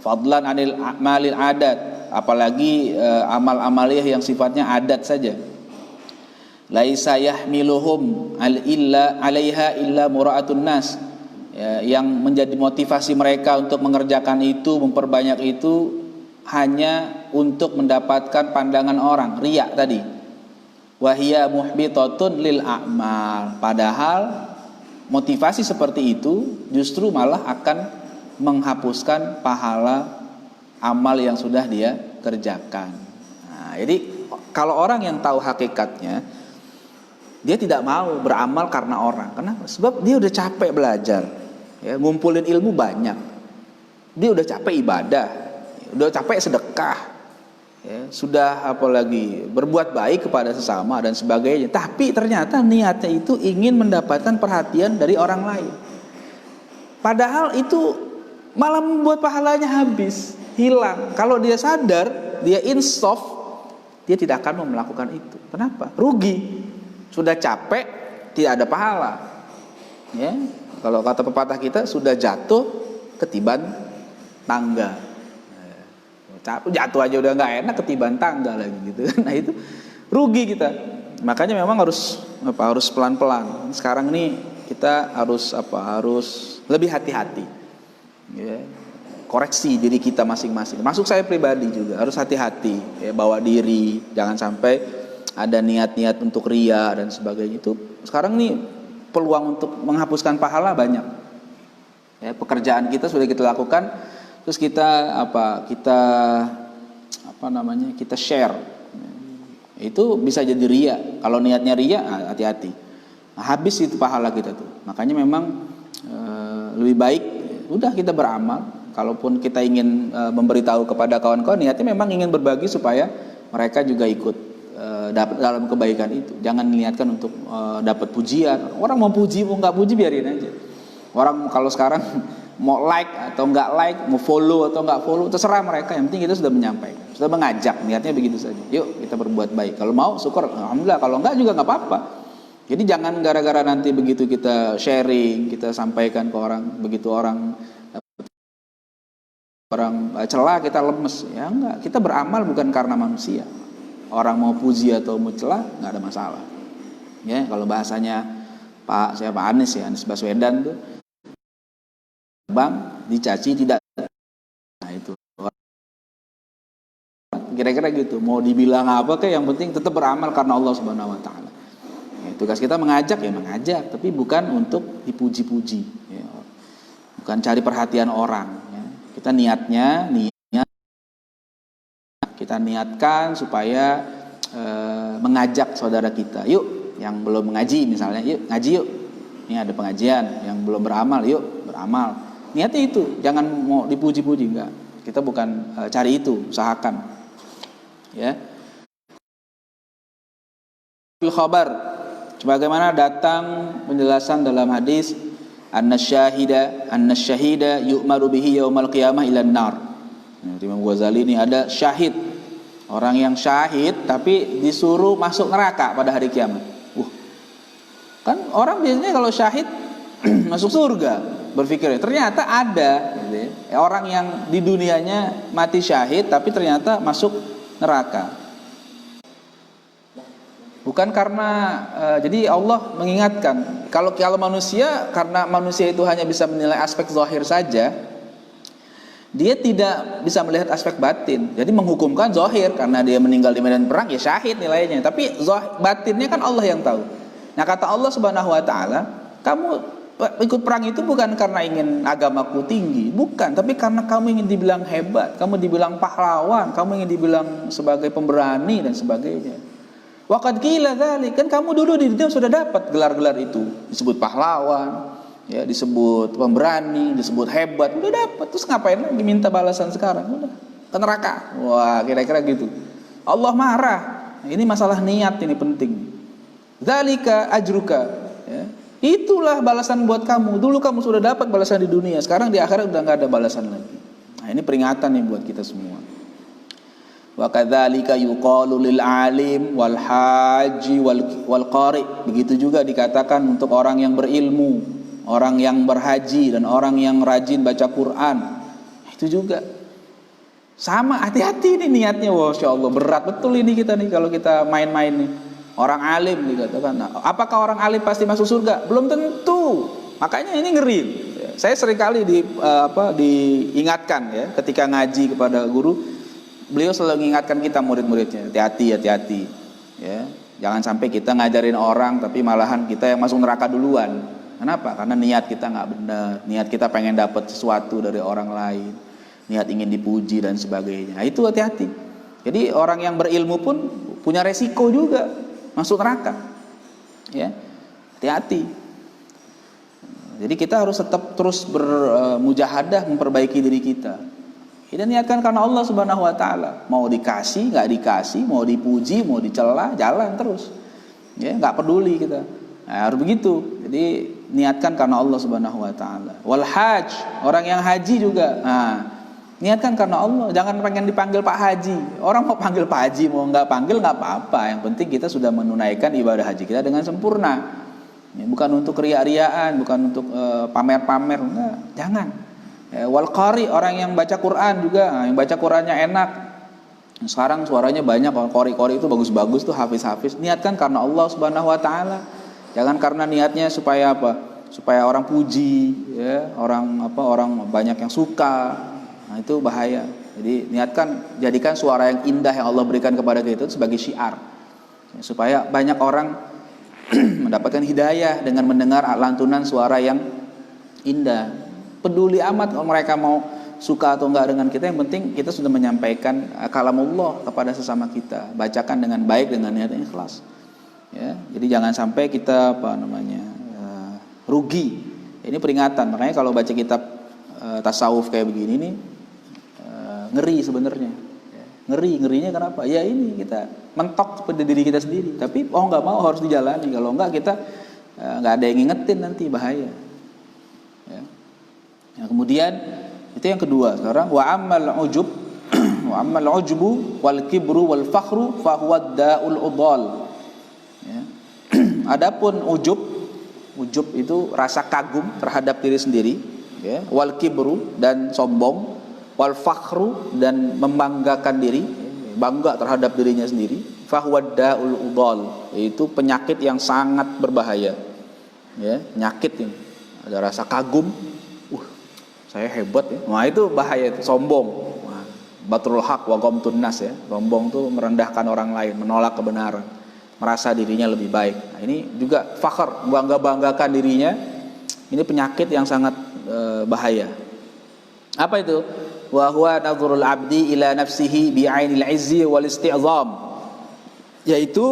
fadlan anil a'malil adat, apalagi amal-amaliyah yang sifatnya adat saja. Laisa yahmiluhum illa 'alaiha illa mura'atun nas. Ya, yang menjadi motivasi mereka untuk mengerjakan itu, memperbanyak itu hanya untuk mendapatkan pandangan orang, riya tadi. Wa hiya muhbitatun lil a'mal. Padahal motivasi seperti itu justru malah akan menghapuskan pahala amal yang sudah dia kerjakan. Nah, jadi kalau orang yang tahu hakikatnya, dia tidak mau beramal karena orang. Kenapa? Sebab dia udah capek belajar, ya, ngumpulin ilmu banyak. Dia udah capek ibadah, udah capek sedekah, ya, sudah apalagi berbuat baik kepada sesama dan sebagainya. Tapi ternyata niatnya itu ingin mendapatkan perhatian dari orang lain. Padahal itu malah membuat pahalanya habis, hilang. Kalau dia sadar, dia insaf, dia tidak akan mau melakukan itu. Kenapa? Rugi. Sudah capek, tidak ada pahala. Ya, kalau kata pepatah kita, sudah jatuh ketiban tangga. Jatuh aja udah nggak enak, ketiban tangga lagi gitu. Nah itu rugi kita. Makanya memang harus pelan-pelan. Sekarang ini kita harus lebih hati-hati. Ya, koreksi diri kita masing-masing. Masuk saya pribadi juga harus hati-hati, ya, bawa diri, jangan sampai ada niat-niat untuk riya dan sebagainya. Itu sekarang nih peluang untuk menghapuskan pahala banyak. Ya, pekerjaan kita sudah kita lakukan, terus kita share. Itu bisa jadi riya. Kalau niatnya riya, hati-hati. Nah, habis itu pahala kita tuh. Makanya memang lebih baik udah kita beramal. Kalaupun kita ingin memberitahu kepada kawan-kawan, niatnya memang ingin berbagi supaya mereka juga ikut dalam kebaikan itu. Jangan niatkan untuk dapat pujian. Orang mau puji mau nggak puji biarin aja. Orang kalau sekarang mau like atau nggak like, mau follow atau nggak follow, terserah mereka. Yang penting kita sudah menyampaikan, sudah mengajak, niatnya begitu saja. Yuk kita berbuat baik. Kalau mau syukur, alhamdulillah. Kalau nggak juga nggak apa-apa. Jadi jangan gara-gara nanti begitu kita sharing, kita sampaikan ke orang, begitu orang celah kita lemes. Ya enggak, kita beramal bukan karena manusia. Orang mau puji atau mau celah nggak ada masalah. Ya kalau bahasanya Pak Anies ya, Anies Baswedan tuh, Bang dicaci tidak. Nah itu kira-kira gitu. Mau dibilang apa kayak yang penting tetap beramal karena Allah Subhanahu Wa Taala. Ya, tugas kita mengajak ya mengajak, tapi bukan untuk dipuji-puji. Ya. Bukan cari perhatian orang. Ya. Kita niatnya kita niatkan supaya mengajak saudara kita. Yuk yang belum mengaji misalnya, yuk ngaji yuk. Ini ada pengajian. Yang belum beramal, yuk beramal. Niatnya itu, jangan mau dipuji-puji, enggak. Kita bukan cari itu, usahakan. Ya. Fil khabar, sebagaimana datang penjelasan dalam hadis, annasyahida yu'maru bihi yaumal qiyamah ilan nar. Imam Ghazali ini ada syahid, orang yang syahid tapi disuruh masuk neraka pada hari kiamat. Kan orang biasanya kalau syahid masuk surga, berpikir ternyata ada gitu ya, orang yang di dunianya mati syahid tapi ternyata masuk neraka. Bukan karena jadi Allah mengingatkan kalau manusia, karena manusia itu hanya bisa menilai aspek zahir saja, dia tidak bisa melihat aspek batin. Jadi menghukumkan zahir karena dia meninggal di medan perang ya syahid nilainya, tapi batinnya kan Allah yang tahu. Nah kata Allah Subhanahu Wa Taala, kamu ikut perang itu bukan karena ingin agamaku tinggi, bukan, tapi karena kamu ingin dibilang hebat, kamu dibilang pahlawan, kamu ingin dibilang sebagai pemberani dan sebagainya. Waqad qila dzalik, kan kamu dulu di dunia sudah dapat gelar-gelar itu, disebut pahlawan, ya disebut pemberani, disebut hebat, udah dapat. Terus ngapain lagi minta balasan sekarang? Udah ke neraka. Wah, kira-kira gitu. Allah marah. Ini masalah niat, ini penting. Dzalika ajruka, ya. Itulah balasan buat kamu. Dulu kamu sudah dapat balasan di dunia, sekarang di akhirat udah nggak ada balasan lagi. Nah, ini peringatan nih buat kita semua. Wa kadzalika yuqalu lil alim wal haji wal qari. Begitu juga dikatakan untuk orang yang berilmu, orang yang berhaji dan orang yang rajin baca Quran. Itu juga sama, hati-hati nih niatnya. Wah, insyaallah berat betul ini kita nih kalau kita main-main nih. Orang alim dikatakan, nah, apakah orang alim pasti masuk surga? Belum tentu. Makanya ini ngeri. Saya seringkali diingatkan ya ketika ngaji kepada guru, beliau selalu mengingatkan kita murid-muridnya, hati-hati ya. Jangan sampai kita ngajarin orang tapi malahan kita yang masuk neraka duluan. Kenapa? Karena niat kita nggak benar, niat kita pengen dapat sesuatu dari orang lain, niat ingin dipuji dan sebagainya. Nah, itu hati-hati. Jadi orang yang berilmu pun punya resiko juga masuk neraka, ya, hati-hati. Jadi kita harus tetap terus bermujahadah memperbaiki diri kita. Kita niatkan karena Allah Subhanahu Wa Taala. Mau dikasih, nggak dikasih, mau dipuji, mau dicela, jalan terus. Ya, nggak peduli kita. Nah, harus begitu. Jadi niatkan karena Allah Subhanahu Wa Taala. Wal hajj, orang yang haji juga. Nah, niatkan karena Allah, jangan pengen dipanggil Pak Haji. Orang mau panggil Pak Haji, mau nggak panggil nggak apa-apa. Yang penting kita sudah menunaikan ibadah haji kita dengan sempurna. Ya, bukan untuk riak-riaan, bukan untuk pamer-pamer, enggak, jangan. Wal qari, orang yang baca Quran juga, yang baca Qurannya enak. Sekarang suaranya banyak, qari-qari itu bagus-bagus tuh, hafiz-hafiz. Niatkan karena Allah Subhanahu Wa Taala. Jangan karena niatnya supaya apa? Supaya orang puji, ya, orang banyak yang suka. Nah, itu bahaya. Jadi niatkan, jadikan suara yang indah yang Allah berikan kepada kita itu sebagai syiar, ya, supaya banyak orang mendapatkan hidayah dengan mendengar lantunan suara yang indah. Peduli amat kalau mereka mau suka atau enggak dengan kita, yang penting kita sudah menyampaikan kalamullah kepada sesama kita. Bacakan dengan baik, dengan niat yang ikhlas. Ya, jadi jangan sampai kita rugi. Ini peringatan. Makanya kalau baca kitab tasawuf kayak begini nih, ngeri sebenarnya. Ngerinya kenapa? Ya ini kita mentok pada diri kita sendiri. Tapi nggak mau harus dijalani. Kalau nggak kita nggak ada yang ngingetin, nanti bahaya. Ya. Nah, kemudian itu yang kedua. Sekarang wa ammal ujub wa ammal ujubu wal kibru wal fakhru fa huwa da'ul udal. Ya. Adapun ujub itu rasa kagum terhadap diri sendiri, ya. Wal kibru dan sombong, wal fakhru dan membanggakan diri, bangga terhadap dirinya sendiri, fahuwa da'ul udal, yaitu penyakit yang sangat berbahaya, ya, penyakit ini. Ada rasa kagum, saya hebat ya. Nah, itu bahaya, itu sombong. Batrul haq wa ghamtun nas, ya. Sombong itu merendahkan orang lain, menolak kebenaran, merasa dirinya lebih baik. Nah, ini juga fakhr, bangga-banggakan dirinya. Ini penyakit yang sangat bahaya. Apa itu? Wa huwa nadhrul abdi ila nafsihi bi'ainil izzi wal isti'zam, yaitu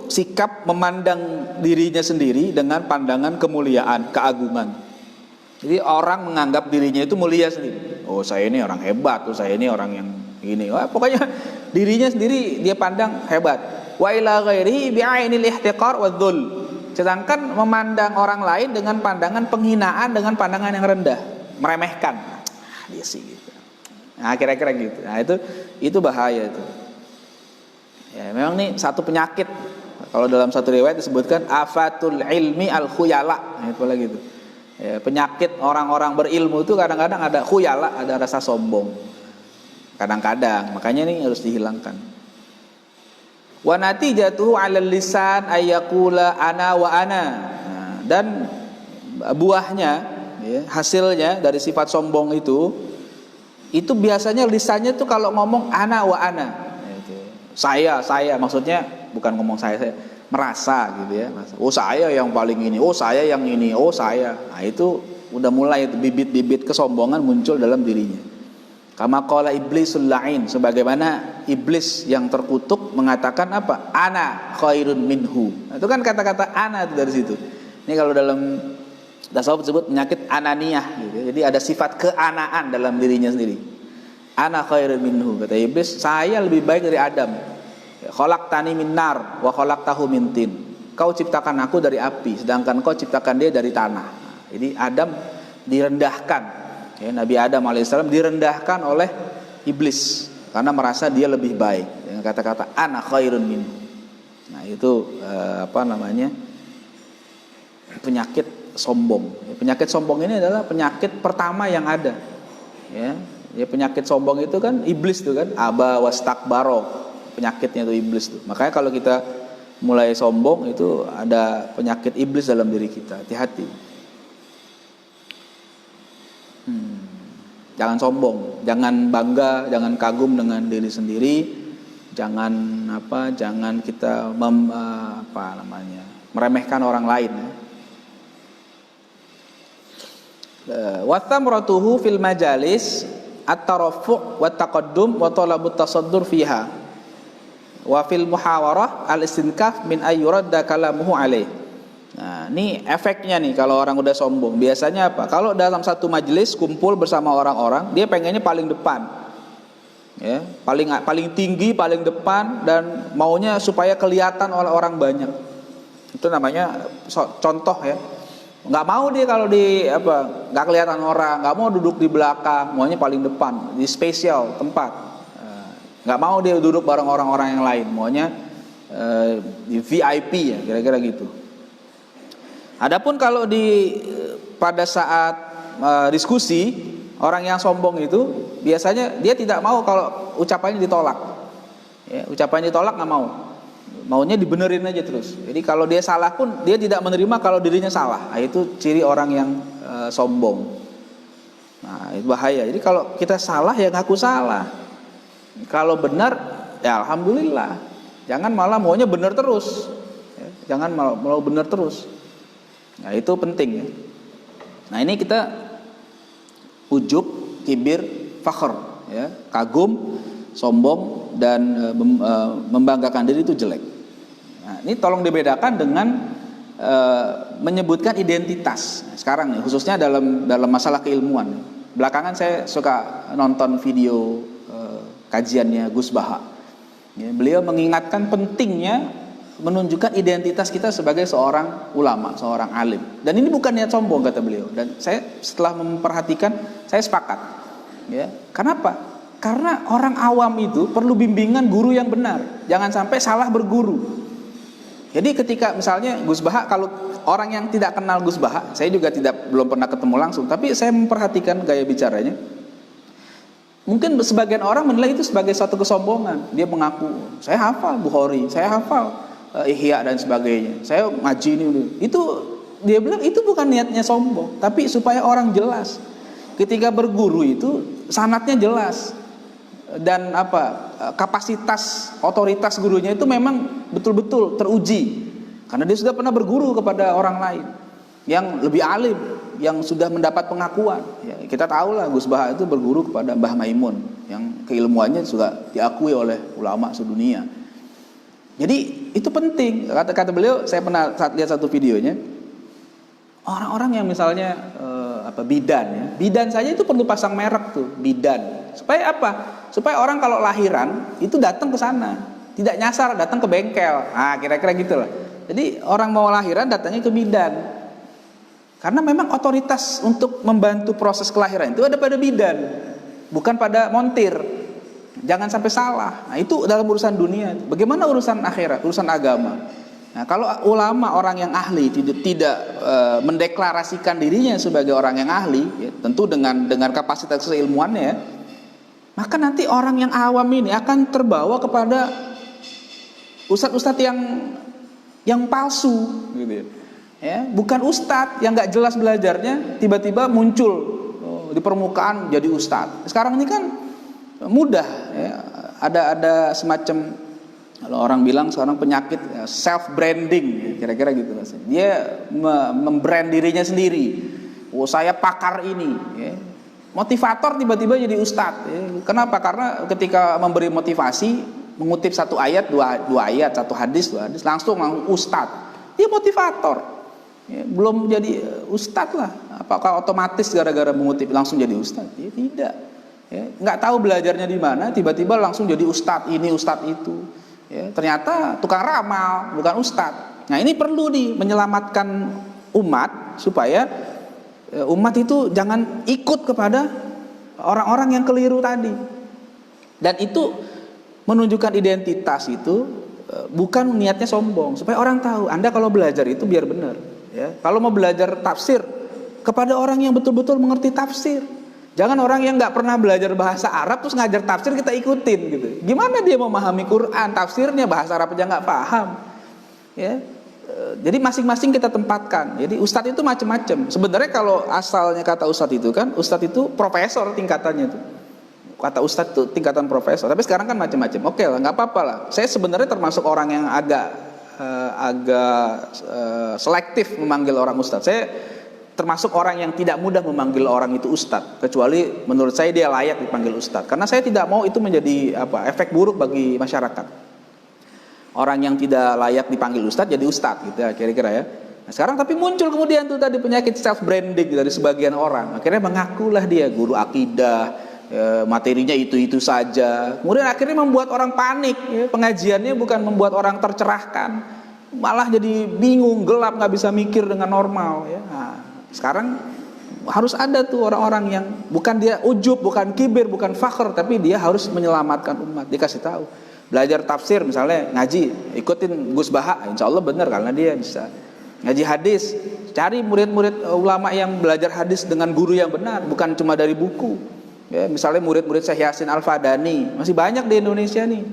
sikap memandang dirinya sendiri dengan pandangan kemuliaan, keagungan. Jadi orang menganggap dirinya itu mulia sendiri. Oh, saya ini orang hebat, oh saya ini orang yang ini. Wah, pokoknya dirinya sendiri dia pandang hebat. Wa ila ghairi bi'ainil ihtiqar wadzul. Sedangkan memandang orang lain dengan pandangan penghinaan, dengan pandangan yang rendah, meremehkan. Dia sih gitu. Nah, kira-kira gitu. Nah, itu bahaya itu. Ya, memang nih satu penyakit. Kalau dalam satu riwayat disebutkan afatul ilmi al khuyala. Nah, itu lagi itu. Ya, penyakit orang-orang berilmu itu kadang-kadang ada khuyala, ada rasa sombong. Kadang-kadang, makanya ini harus dihilangkan. Wa natijatuhu 'alal lisan ayyaqula ana wa ana. Nah, dan buahnya, ya, hasilnya dari sifat sombong itu biasanya lisannya tuh kalau ngomong ana wa ana, saya maksudnya bukan ngomong saya merasa gitu ya, oh saya yang paling ini, oh saya yang ini, oh saya. Nah, itu udah mulai bibit-bibit kesombongan muncul dalam dirinya. Kama qala iblisul la'in, sebagaimana iblis yang terkutuk mengatakan apa? Ana khairun minhu. Nah, itu kan kata-kata ana itu dari situ. Ini kalau dalam tasawuf disebut penyakit ananiyah gitu. Jadi ada sifat keanaan dalam dirinya sendiri. Ana khairun minhu, kata iblis, saya lebih baik dari Adam. Khalaqtani min nar wa khalaqtahu min tin. Kau ciptakan aku dari api, sedangkan kau ciptakan dia dari tanah. Jadi Adam direndahkan, ya, Nabi Adam alaihissalam direndahkan oleh iblis karena merasa dia lebih baik dengan kata-kata ana khairun minhu. Nah, itu penyakit sombong. Penyakit sombong ini adalah penyakit pertama yang ada. Ya, penyakit sombong itu kan iblis tuh kan, aba wastakbaro. Penyakitnya itu iblis tuh. Makanya kalau kita mulai sombong itu ada penyakit iblis dalam diri kita. Hati-hati. Jangan sombong, jangan bangga, jangan kagum dengan diri sendiri. Jangan kita meremehkan orang lain, ya. Wa thamratuhu fil majalis at-tarafu' wa taqaddum wa talabut tasaddur fiha wa fil muhawarah al-istinkaf min ayyuradda kalamuhu alaih. Nah, ini efeknya nih kalau orang udah sombong. Biasanya apa? Kalau dalam satu majelis kumpul bersama orang-orang, dia pengennya paling depan. Ya, paling tinggi, paling depan, dan maunya supaya kelihatan oleh orang banyak. Itu namanya contoh, ya. Nggak mau dia kalau nggak kelihatan orang, nggak mau duduk di belakang, maunya paling depan di spesial tempat. Nggak mau dia duduk bareng orang-orang yang lain, maunya di VIP, ya, kira-kira gitu. Adapun kalau pada saat diskusi, orang yang sombong itu biasanya dia tidak mau kalau ucapannya ditolak. Ya, ucapannya ditolak nggak mau. Maunya dibenerin aja terus. Jadi kalau dia salah pun dia tidak menerima kalau dirinya salah. Nah, itu ciri orang yang sombong. Nah, itu bahaya. Jadi kalau kita salah ya ngaku salah. Kalau benar ya alhamdulillah. Jangan malah maunya benar terus. Ya, jangan mau benar terus. Nah, itu penting, ya. Nah, ini kita ujub, kibir, fakhr, ya. Kagum, sombong, dan membanggakan diri itu jelek. Nah, ini tolong dibedakan dengan menyebutkan identitas. Nah, sekarang nih, khususnya dalam masalah keilmuan. Belakangan saya suka nonton video kajiannya Gus Baha. Ya, beliau mengingatkan pentingnya menunjukkan identitas kita sebagai seorang ulama, seorang alim. Dan ini bukan niat sombong kata beliau. Dan saya setelah memperhatikan, saya sepakat. Ya, kenapa? Karena orang awam itu perlu bimbingan guru yang benar. Jangan sampai salah berguru. Jadi ketika misalnya Gus Baha, kalau orang yang tidak kenal Gus Baha, saya juga belum pernah ketemu langsung, tapi saya memperhatikan gaya bicaranya. Mungkin sebagian orang menilai itu sebagai suatu kesombongan. Dia mengaku, saya hafal Bukhari, saya hafal Ihya dan sebagainya, saya ngaji ini. Itu dia bilang itu bukan niatnya sombong, tapi supaya orang jelas. Ketika berguru itu sanadnya jelas. Dan kapasitas otoritas gurunya itu memang betul-betul teruji karena dia sudah pernah berguru kepada orang lain yang lebih alim, yang sudah mendapat pengakuan. Ya, kita tahu lah Gus Baha itu berguru kepada Mbah Maimun yang keilmuannya juga diakui oleh ulama sedunia. Jadi itu penting. Kata beliau, saya pernah lihat satu videonya, orang-orang yang misalnya bidan ya, bidan saja itu perlu pasang merek tuh, bidan. Supaya apa? Supaya orang kalau lahiran itu datang ke sana, tidak nyasar datang ke bengkel. Nah, kira-kira gitulah. Jadi orang mau lahiran datangnya ke bidan. Karena memang otoritas untuk membantu proses kelahiran itu ada pada bidan, bukan pada montir. Jangan sampai salah. Nah, itu dalam urusan dunia. Bagaimana urusan akhirat, urusan agama? Nah, kalau ulama orang yang ahli tidak mendeklarasikan dirinya sebagai orang yang ahli, ya, tentu dengan kapasitas keilmuannya, ya, maka nanti orang yang awam ini akan terbawa kepada ustadz-ustadz yang palsu, gitu ya. Bukan ustadz yang nggak jelas belajarnya, tiba-tiba muncul di permukaan jadi ustadz. Sekarang ini kan mudah, ya. Ada semacam, kalau orang bilang sekarang penyakit self branding, kira-kira gitu. Dia membrand dirinya sendiri. Oh, saya pakar ini, ya. Motivator tiba-tiba jadi ustadz, ya. Kenapa? Karena ketika memberi motivasi, mengutip satu ayat, dua ayat, satu hadis, langsung ustadz. Dia motivator, ya. Belum jadi ustadz lah. Apakah otomatis gara-gara mengutip langsung jadi ustadz? Ya, tidak. Ya, nggak tahu belajarnya di mana, tiba-tiba langsung jadi ustadz ini, ustadz itu. Ya, ternyata tukang ramal, bukan ustadz. Nah, ini perlu nih menyelamatkan umat supaya umat itu jangan ikut kepada orang-orang yang keliru tadi. Dan itu menunjukkan identitas itu bukan niatnya sombong, supaya orang tahu Anda kalau belajar itu biar benar, ya. Kalau mau belajar tafsir kepada orang yang betul-betul mengerti tafsir. Jangan orang yang nggak pernah belajar bahasa Arab terus ngajar tafsir kita ikutin gitu. Gimana dia memahami Quran, tafsirnya bahasa Arab aja nggak paham, ya. Jadi masing-masing kita tempatkan. Jadi ustadz itu macam-macam. Sebenarnya kalau asalnya kata ustadz itu kan, ustadz itu profesor tingkatannya itu. Kata ustadz itu tingkatan profesor. Tapi sekarang kan macam-macam. Oke lah, nggak apa-apa lah. Saya sebenarnya termasuk orang yang agak selektif memanggil orang ustadz. Saya termasuk orang yang tidak mudah memanggil orang itu ustadz, kecuali menurut saya dia layak dipanggil ustadz. Karena saya tidak mau itu menjadi efek buruk bagi masyarakat. Orang yang tidak layak dipanggil ustadz jadi ustadz gitu ya, kira-kira ya. Nah, sekarang tapi muncul kemudian tuh tadi penyakit self branding dari sebagian orang. Akhirnya mengakulah dia guru akidah, materinya itu saja. Kemudian akhirnya membuat orang panik, ya. Pengajiannya bukan membuat orang tercerahkan, malah jadi bingung, gelap, nggak bisa mikir dengan normal, ya. Nah, sekarang harus ada tuh orang-orang yang bukan dia ujub, bukan kibir, bukan fakhr, tapi dia harus menyelamatkan umat. Dikasih tahu. Belajar tafsir misalnya, ngaji, ikutin Gus Baha, insya Allah benar karena dia bisa. Ngaji hadis, cari murid-murid ulama yang belajar hadis dengan guru yang benar, bukan cuma dari buku. Ya, misalnya murid-murid Syekh Yasin Al-Fadani, masih banyak di Indonesia nih.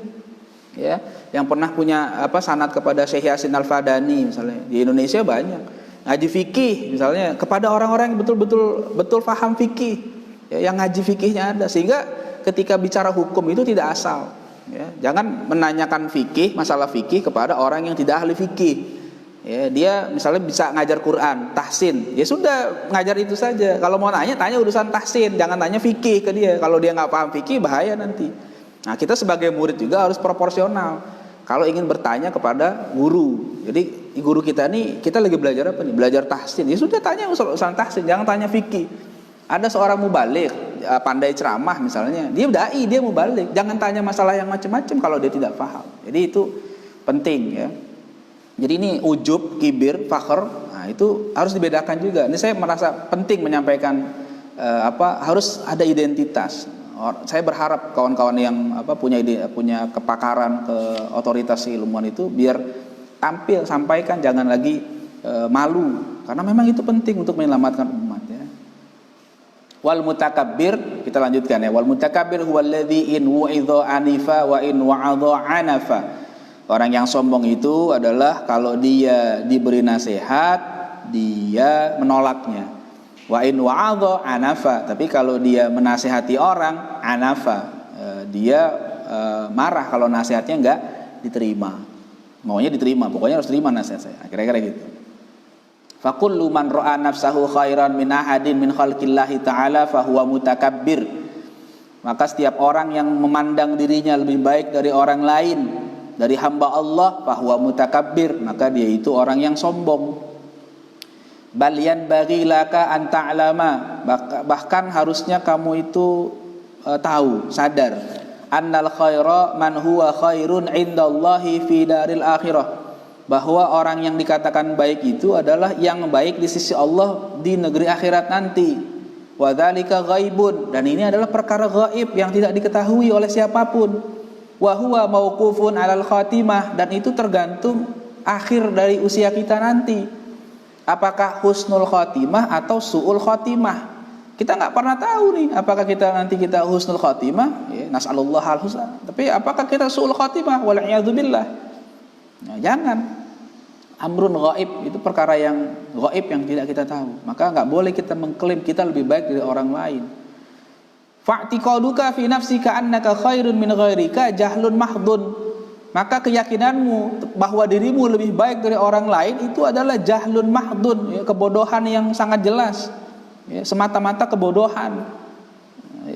Ya, yang pernah punya sanad kepada Syekh Yasin Al-Fadani misalnya, di Indonesia banyak. Ngaji fikih misalnya kepada orang-orang yang betul paham fikih, ya, yang ngaji fikihnya ada, sehingga ketika bicara hukum itu tidak asal. Ya, jangan menanyakan fikih, masalah fikih kepada orang yang tidak ahli fikih. Ya, dia misalnya bisa ngajar Quran, tahsin, ya sudah ngajar itu saja. Kalau mau tanya urusan tahsin, jangan tanya fikih ke dia. Kalau dia nggak paham fikih bahaya nanti. Nah, kita sebagai murid juga harus proporsional. Kalau ingin bertanya kepada guru, jadi guru kita nih, kita lagi belajar apa nih? Belajar tahsin, ya sudah tanya urusan tahsin, jangan tanya fikih. Ada seorang mubaligh, pandai ceramah misalnya, dia dai, dia mubalik. Jangan tanya masalah yang macam-macam kalau dia tidak paham. Jadi itu penting ya. Jadi ini ujub, kibir, fakhr, nah itu harus dibedakan juga. Ini saya merasa penting menyampaikan harus ada identitas. Saya berharap kawan-kawan yang punya kepakaran ke otoritas ilmuwan itu biar tampil, sampaikan, jangan lagi malu, karena memang itu penting untuk menyelamatkan umat ya. Wal mutakabbir, kita lanjutkan ya. Wal mutakabbir huwallazi in wu'idha anifa wa in wa'adha anafa. Orang yang sombong itu adalah kalau dia diberi nasihat, dia menolaknya. Wa in wa'adha anafa. Tapi kalau dia menasihati orang, anafa, dia marah kalau nasihatnya enggak diterima. Maunya diterima, pokoknya harus terima nasihat saya. Kira-kira gitu. Fakullu man ra'a nafsahu khairan min ahadin min khalqillahi ta'ala fahuwa mutakabbir. Maka setiap orang yang memandang dirinya lebih baik dari orang lain, dari hamba Allah, fahuwa mutakabbir, maka dia itu orang yang sombong. Bal yanbaghi laka an ta'lama, bahkan harusnya kamu itu tahu, sadar, annal khaira man huwa khairun indallahi fi daril akhirah, bahwa orang yang dikatakan baik itu adalah yang baik di sisi Allah di negeri akhirat nanti. Wa dzalika ghaibun, dan ini adalah perkara gaib yang tidak diketahui oleh siapapun. Wa huwa mauqufun 'alal khatimah, dan itu tergantung akhir dari usia kita nanti. Apakah husnul khatimah atau su'ul khatimah? Kita nggak pernah tahu nih, apakah kita husnul khatimah, ya, nas'alullah al-husna. Tapi apakah kita su'ul khatimah? Wal a'yadzu billah. Nah, jangan. Amrun ghaib, itu perkara yang ghaib yang tidak kita tahu. Maka nggak boleh kita mengklaim kita lebih baik dari orang lain. Fa'tiqaduka fi nafsika annaka khairun min ghairika jahlun mahdun. Maka keyakinanmu bahwa dirimu lebih baik dari orang lain itu adalah jahlun mahdun, ya, kebodohan yang sangat jelas, ya, semata-mata kebodohan.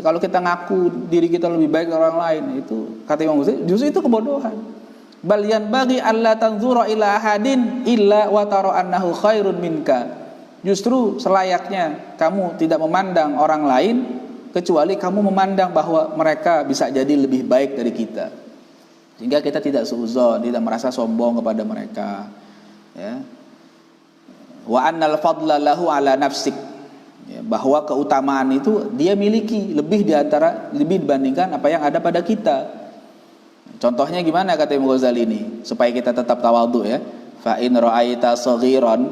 Kalau kita ngaku diri kita lebih baik dari orang lain, itu kata Imam Ghazali, justru itu kebodohan. Bal yanbaghi alla tanzura ila ahadin illa wa tara annahu khairun minka. Justru selayaknya kamu tidak memandang orang lain kecuali kamu memandang bahwa mereka bisa jadi lebih baik dari kita. Sehingga kita tidak suudzon, tidak merasa sombong kepada mereka, ya. Wa annal fadla lahu ala nafsik, ya, bahwa keutamaan itu dia miliki lebih dibandingkan apa yang ada pada kita. Contohnya gimana kata Imam Ghazali ini supaya kita tetap tawadhu ya. Fa in ra'aita saghiran,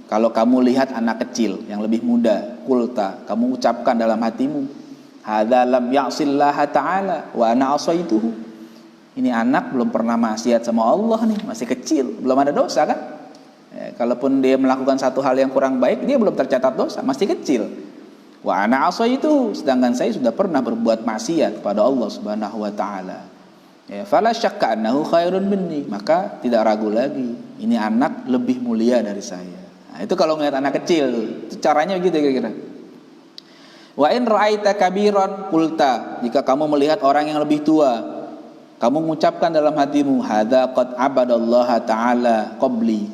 kalau kamu lihat anak kecil yang lebih muda, qulta, kamu ucapkan dalam hatimu, hadza lam ya'sillaha ta'ala wa ana 'asaituhu. Ini anak belum pernah maksiat sama Allah nih, masih kecil, belum ada dosa kan? Ya, kalaupun dia melakukan satu hal yang kurang baik, dia belum tercatat dosa, masih kecil. Wa ana 'asaituhu, sedangkan saya sudah pernah berbuat maksiat kepada Allah Subhanahu wa taala. Ya, fala syakka annahu khairun minni, maka tidak ragu lagi, ini anak lebih mulia dari saya. Nah, itu kalau ngelihat anak kecil, itu caranya begitu kira-kira. Wa in ra'aita kabiran qulta, jika kamu melihat orang yang lebih tua, kamu mengucapkan dalam hatimu, hadza qad abadallaha ta'ala qabli,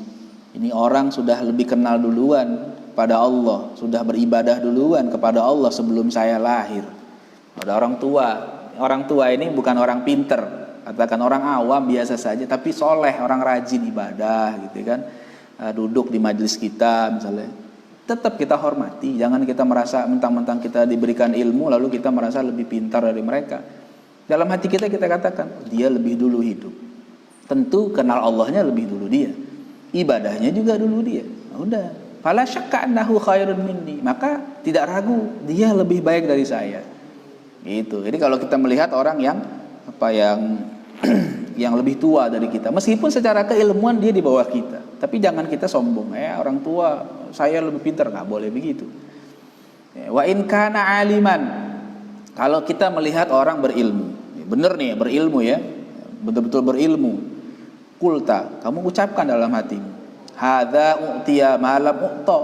ini orang sudah lebih kenal duluan pada Allah, sudah beribadah duluan kepada Allah sebelum saya lahir. Ada orang tua. Orang tua ini bukan orang pinter, katakan orang awam biasa saja, tapi soleh, orang rajin ibadah gitu kan, duduk di majelis kita misalnya, tetap kita hormati. Jangan kita merasa mentang-mentang kita diberikan ilmu lalu kita merasa lebih pintar dari mereka. Dalam hati kita katakan dia lebih dulu hidup, tentu kenal Allahnya lebih dulu dia, ibadahnya juga dulu dia. Nah, udah, fala syakka annahu khairun minni, maka tidak ragu dia lebih baik dari saya. Gitu. Jadi kalau kita melihat orang yang yang lebih tua dari kita, meskipun secara keilmuan dia di bawah kita, tapi jangan kita sombong, orang tua saya lebih pintar, nggak boleh begitu. Wa in kana aliman, kalau kita melihat orang berilmu, benar nih berilmu ya, betul-betul berilmu, kulta, kamu ucapkan dalam hatimu, hadza u'tiya ma lam u'ta,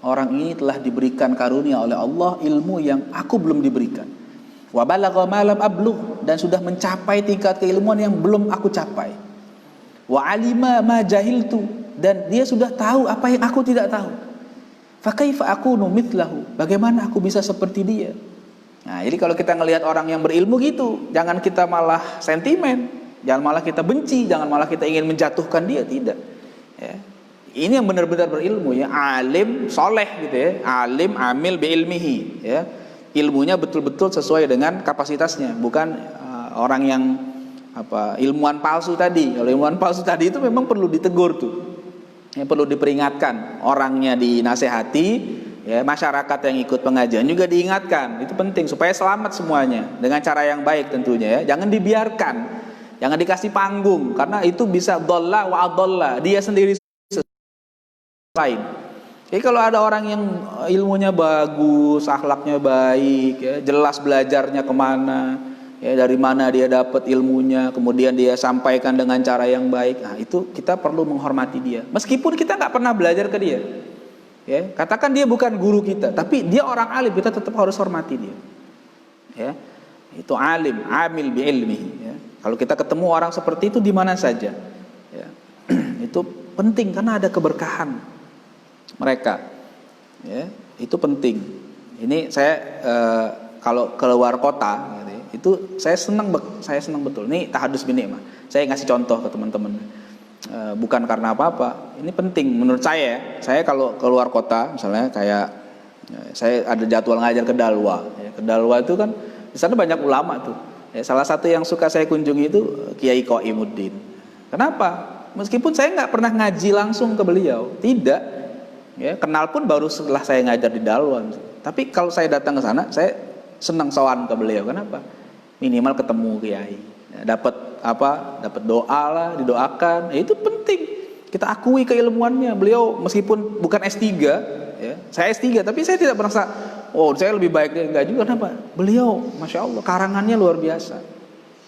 orang ini telah diberikan karunia oleh Allah ilmu yang aku belum diberikan. Wa balagha ma lam ablugh, dan sudah mencapai tingkat keilmuan yang belum aku capai. Wa alima ma jahiltu, dan dia sudah tahu apa yang aku tidak tahu. Fa kaifa akunu mithlahu, bagaimana aku bisa seperti dia? Nah, jadi kalau kita ngelihat orang yang berilmu gitu, jangan kita malah sentimen, jangan malah kita benci, jangan malah kita ingin menjatuhkan dia, tidak. Ya. Ini yang benar-benar berilmu, ya, alim soleh gitu ya, alim amil bi ilmihi, ya, ilmunya betul-betul sesuai dengan kapasitasnya, bukan orang yang ilmuwan palsu tadi. Kalau ilmuwan palsu tadi itu memang perlu ditegur tuh, ya, perlu diperingatkan, orangnya dinasehati, ya, masyarakat yang ikut pengajian juga diingatkan, itu penting supaya selamat semuanya dengan cara yang baik tentunya, ya, jangan dibiarkan, jangan dikasih panggung, karena itu bisa dhalla wa adalla, dia sendiri lain. Jadi kalau ada orang yang ilmunya bagus, akhlaknya baik, ya, jelas belajarnya kemana, ya, dari mana dia dapat ilmunya, kemudian dia sampaikan dengan cara yang baik, nah itu kita perlu menghormati dia, meskipun kita nggak pernah belajar ke dia, ya, katakan dia bukan guru kita, tapi dia orang alim, kita tetap harus hormati dia, ya, itu alim, amil bi ilmihi, ya. Kalau kita ketemu orang seperti itu di mana saja, ya, itu penting karena ada keberkahan mereka, ya, itu penting. Ini saya kalau keluar kota, gitu, itu saya senang betul. Ini tahadus binikmah. Saya ngasih contoh ke teman-teman, bukan karena apa-apa. Ini penting menurut saya. Saya kalau keluar kota, misalnya kayak saya ada jadwal ngajar ke Dalwa. Ya, ke Dalwa itu kan di sana banyak ulama tuh. Ya, salah satu yang suka saya kunjungi itu Kiai Qaimuddin. Kenapa? Meskipun saya nggak pernah ngaji langsung ke beliau, tidak. Ya, kenal pun baru setelah saya ngajar di Dalwan. Tapi kalau saya datang ke sana, saya senang sowan ke beliau. Kenapa? Minimal ketemu kiai. Ya, dapat doa lah, didoakan. Ya, itu penting. Kita akui keilmuannya. Beliau meskipun bukan S3, ya, saya S3, tapi saya tidak merasa, oh saya lebih baik dia, enggak juga. Kenapa? Beliau, masya Allah, karangannya luar biasa.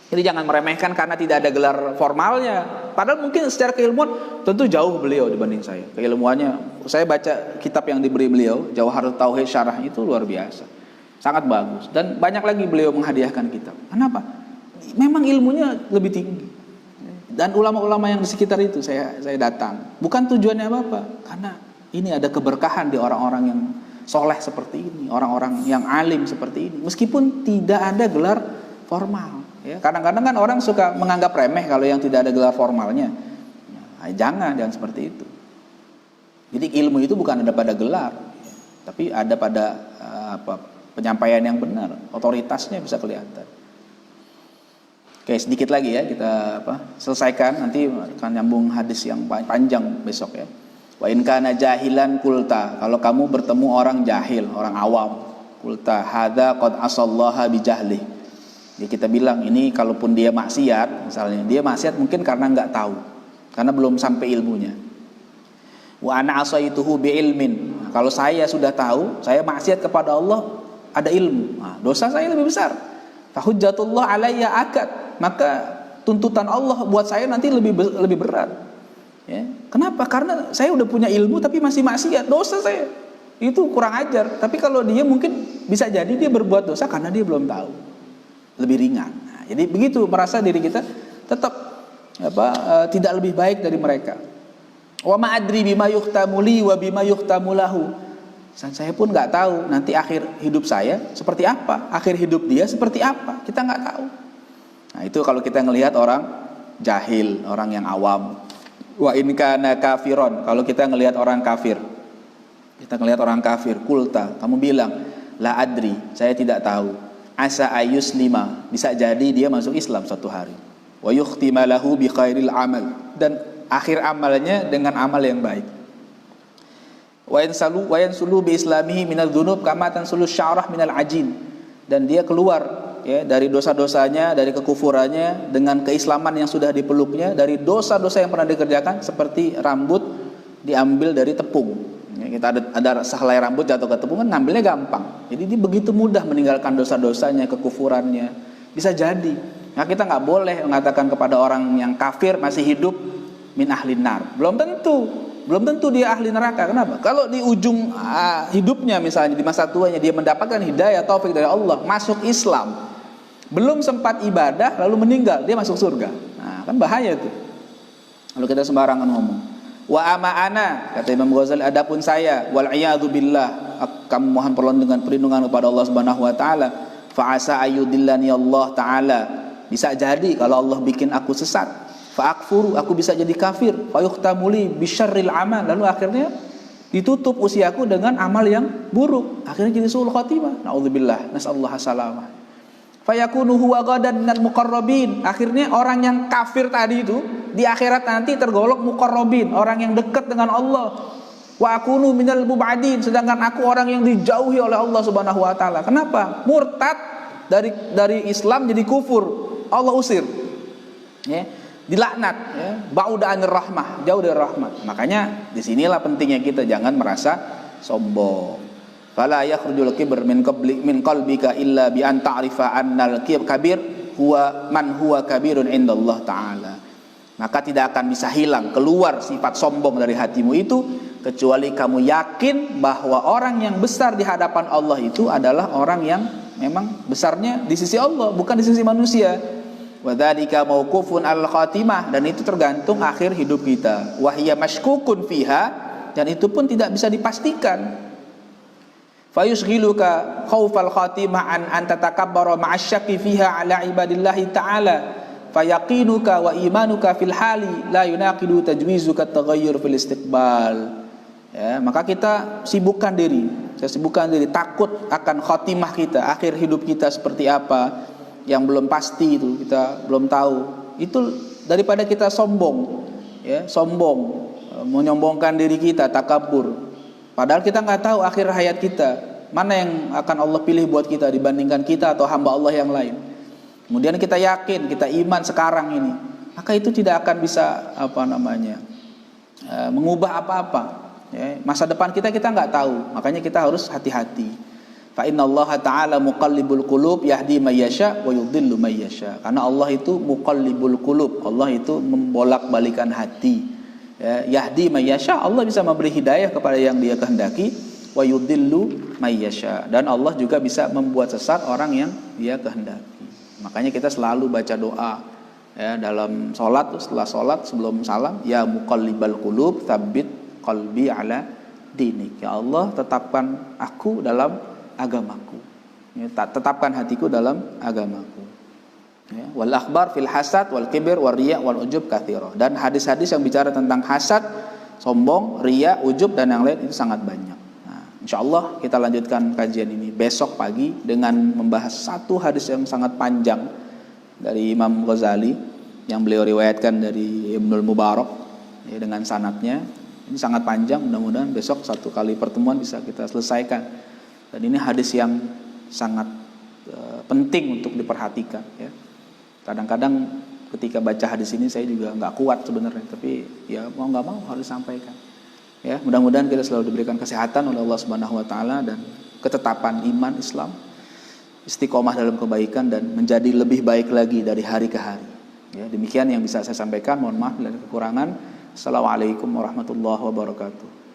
Jadi jangan meremehkan karena tidak ada gelar formalnya. Padahal mungkin secara keilmuan tentu jauh beliau dibanding saya. Keilmuannya, saya baca kitab yang diberi beliau, Jawharut Tauhid syarah itu luar biasa, sangat bagus. Dan banyak lagi beliau menghadiahkan kitab. Kenapa? Memang ilmunya lebih tinggi. Dan ulama-ulama yang di sekitar itu saya datang. Bukan tujuannya apa-apa, karena ini ada keberkahan di orang-orang yang soleh seperti ini, orang-orang yang alim seperti ini. Meskipun tidak ada gelar formal. Ya, kadang-kadang kan orang suka menganggap remeh kalau yang tidak ada gelar formalnya. Nah, jangan seperti itu. Jadi ilmu itu bukan ada pada gelar, tapi ada pada penyampaian yang benar, otoritasnya bisa kelihatan. Oke, sedikit lagi ya kita selesaikan, nanti akan nyambung hadis yang panjang besok ya. Wa in kana jahilan kulta, kalau kamu bertemu orang jahil, orang awam, kulta hadza qad asallaha bijahli. Jadi kita bilang ini kalaupun dia maksiat, misalnya dia maksiat mungkin karena nggak tahu, karena belum sampai ilmunya. Wa ana asaituhu bi ilmin. Kalau saya sudah tahu, saya maksiat kepada Allah, ada ilmu, nah, dosa saya lebih besar. Fa hujjatullah alayya akad, maka tuntutan Allah buat saya nanti lebih berat. Ya. Kenapa? Karena saya udah punya ilmu tapi masih maksiat, dosa saya itu kurang ajar. Tapi kalau dia mungkin bisa jadi dia berbuat dosa karena dia belum tahu, lebih ringan. Nah, jadi begitu merasa diri kita tetap tidak lebih baik dari mereka. Wa ma adri bima yuhtamu li wa bima yuhtamu lahu. Saya pun nggak tahu nanti akhir hidup saya seperti apa, akhir hidup dia seperti apa, kita nggak tahu. Nah, itu kalau kita ngelihat orang jahil, orang yang awam. Wa in kana kafiron, kalau kita ngelihat orang kafir, kita ngelihat orang kafir, kulta, kamu bilang la adri, saya tidak tahu. Asa ayuslima, bisa jadi dia masuk Islam suatu hari. Wa yukhtima lahu bi khairil amal, dan akhir amalnya dengan amal yang baik. Wa yansulu bi islamihi minal dzunub kama tansulu sya'rah minal ajin, dan dia keluar ya dari dosa-dosanya, dari kekufurannya dengan keislaman yang sudah dipeluknya, dari dosa-dosa yang pernah dikerjakan seperti rambut diambil dari tepung. Ya, kita ada sehelai rambut jatuh ke tepung kan ngambilnya gampang. Jadi dia begitu mudah meninggalkan dosa-dosanya, kekufurannya. Bisa jadi. Nah, kita nggak boleh mengatakan kepada orang yang kafir masih hidup min ahlin nar. Belum tentu dia ahli neraka. Kenapa? Kalau di ujung hidupnya misalnya di masa tuanya dia mendapatkan hidayah taufik dari Allah, masuk Islam, belum sempat ibadah lalu meninggal, dia masuk surga. Nah, kan bahaya tuh. Kalau kita sembarangan ngomong. Wa ama ana, kata Imam Ghazali, adapun saya, wal iyadu billah, kamu mohon perlindungan kepada Allah Subhanahu wa taala, Fa'asa ayyudillani Allah Ta'ala, bisa jadi kalau Allah bikin aku sesat. Fa'akfuru, aku bisa jadi kafir. Fayuhtamuli bisyarril amal, lalu akhirnya ditutup usiaku dengan amal yang buruk, akhirnya jadi suul khotimah. Na'udzubillah, nas'allahu salamah. Fayakunu huwa ghadan minal muqarrabin, akhirnya orang yang kafir tadi itu di akhirat nanti tergolong muqarrabin, orang yang dekat dengan Allah. Wa akunu minal mubadin, sedangkan aku orang yang dijauhi oleh Allah Subhanahu wa taala. Kenapa? Murtad dari Islam jadi kufur, Allah usir. Ya, dilaknat, ya, ba'uda anir rahmah, jauh dari rahmat. Makanya disinilah pentingnya kita jangan merasa sombong. Fala yakhrujul kibr min qalbika illa bi an ta'rifa annal kabir huwa man huwa kabirun indallah ta'ala. Maka tidak akan bisa hilang, keluar sifat sombong dari hatimu itu kecuali kamu yakin bahwa orang yang besar di hadapan Allah itu adalah orang yang memang besarnya di sisi Allah, bukan di sisi manusia. Wa dzalika mauqufun al khatimah, dan itu tergantung akhir hidup kita. Wa hiya mashkukun fiha, dan itu pun tidak bisa dipastikan. Fayushghiluka khaufal khatimah an tatakabbara ma'asyaki fiha ala ibadillahi ta'ala. Fayaqinuka wa imanuka fil hali la yunaqidu tajwizuka taghayyur fil istiqbal. Ya, maka kita sibukkan diri, saya sibukkan diri takut akan khotimah kita, akhir hidup kita seperti apa yang belum pasti, itu kita belum tahu. Itu daripada kita sombong, ya, sombong, menyombongkan diri kita, takabur. Padahal kita nggak tahu akhir hayat kita mana yang akan Allah pilih buat kita dibandingkan kita atau hamba Allah yang lain. Kemudian kita yakin, kita iman sekarang ini, maka itu tidak akan bisa mengubah apa-apa. Ya, masa depan kita nggak tahu, makanya kita harus hati-hati. Fa innallaha ta'ala muqallibul qulub yahdi may yasha wa yudhillu may yasha. Karena Allah itu muqallibul qulub, Allah itu membolak-balikan hati. Ya, yahdi may yasha, Allah bisa memberi hidayah kepada yang Dia kehendaki, wa yudhillu may yasha, dan Allah juga bisa membuat sesat orang yang Dia kehendaki. Makanya kita selalu baca doa, ya, dalam sholat, setelah sholat sebelum salam, ya muqallibal qulub tsabbit qalbi ala dinik. Ya Allah, tetapkan aku dalam agamaku, ya, tetapkan hatiku dalam agamaku. Ya, wal akhbar fil hasad wal kibir wal riya wal ujub katsira. Dan hadis-hadis yang bicara tentang hasad, sombong, riya, ujub dan yang lain itu sangat banyak. Nah, insyaallah kita lanjutkan kajian ini besok pagi dengan membahas satu hadis yang sangat panjang dari Imam Ghazali yang beliau riwayatkan dari Ibnul Mubarak, ya, dengan sanadnya. Ini sangat panjang, mudah-mudahan besok satu kali pertemuan bisa kita selesaikan. Dan ini hadis yang sangat penting untuk diperhatikan. Ya. Kadang-kadang ketika baca hadis ini saya juga nggak kuat sebenarnya, tapi ya mau nggak mau harus sampaikan. Ya, mudah-mudahan kita selalu diberikan kesehatan oleh Allah Subhanahu Wa Taala dan ketetapan iman Islam, istiqomah dalam kebaikan dan menjadi lebih baik lagi dari hari ke hari. Ya, demikian yang bisa saya sampaikan. Mohon maaf bila ada kekurangan. Assalamualaikum warahmatullahi wabarakatuh.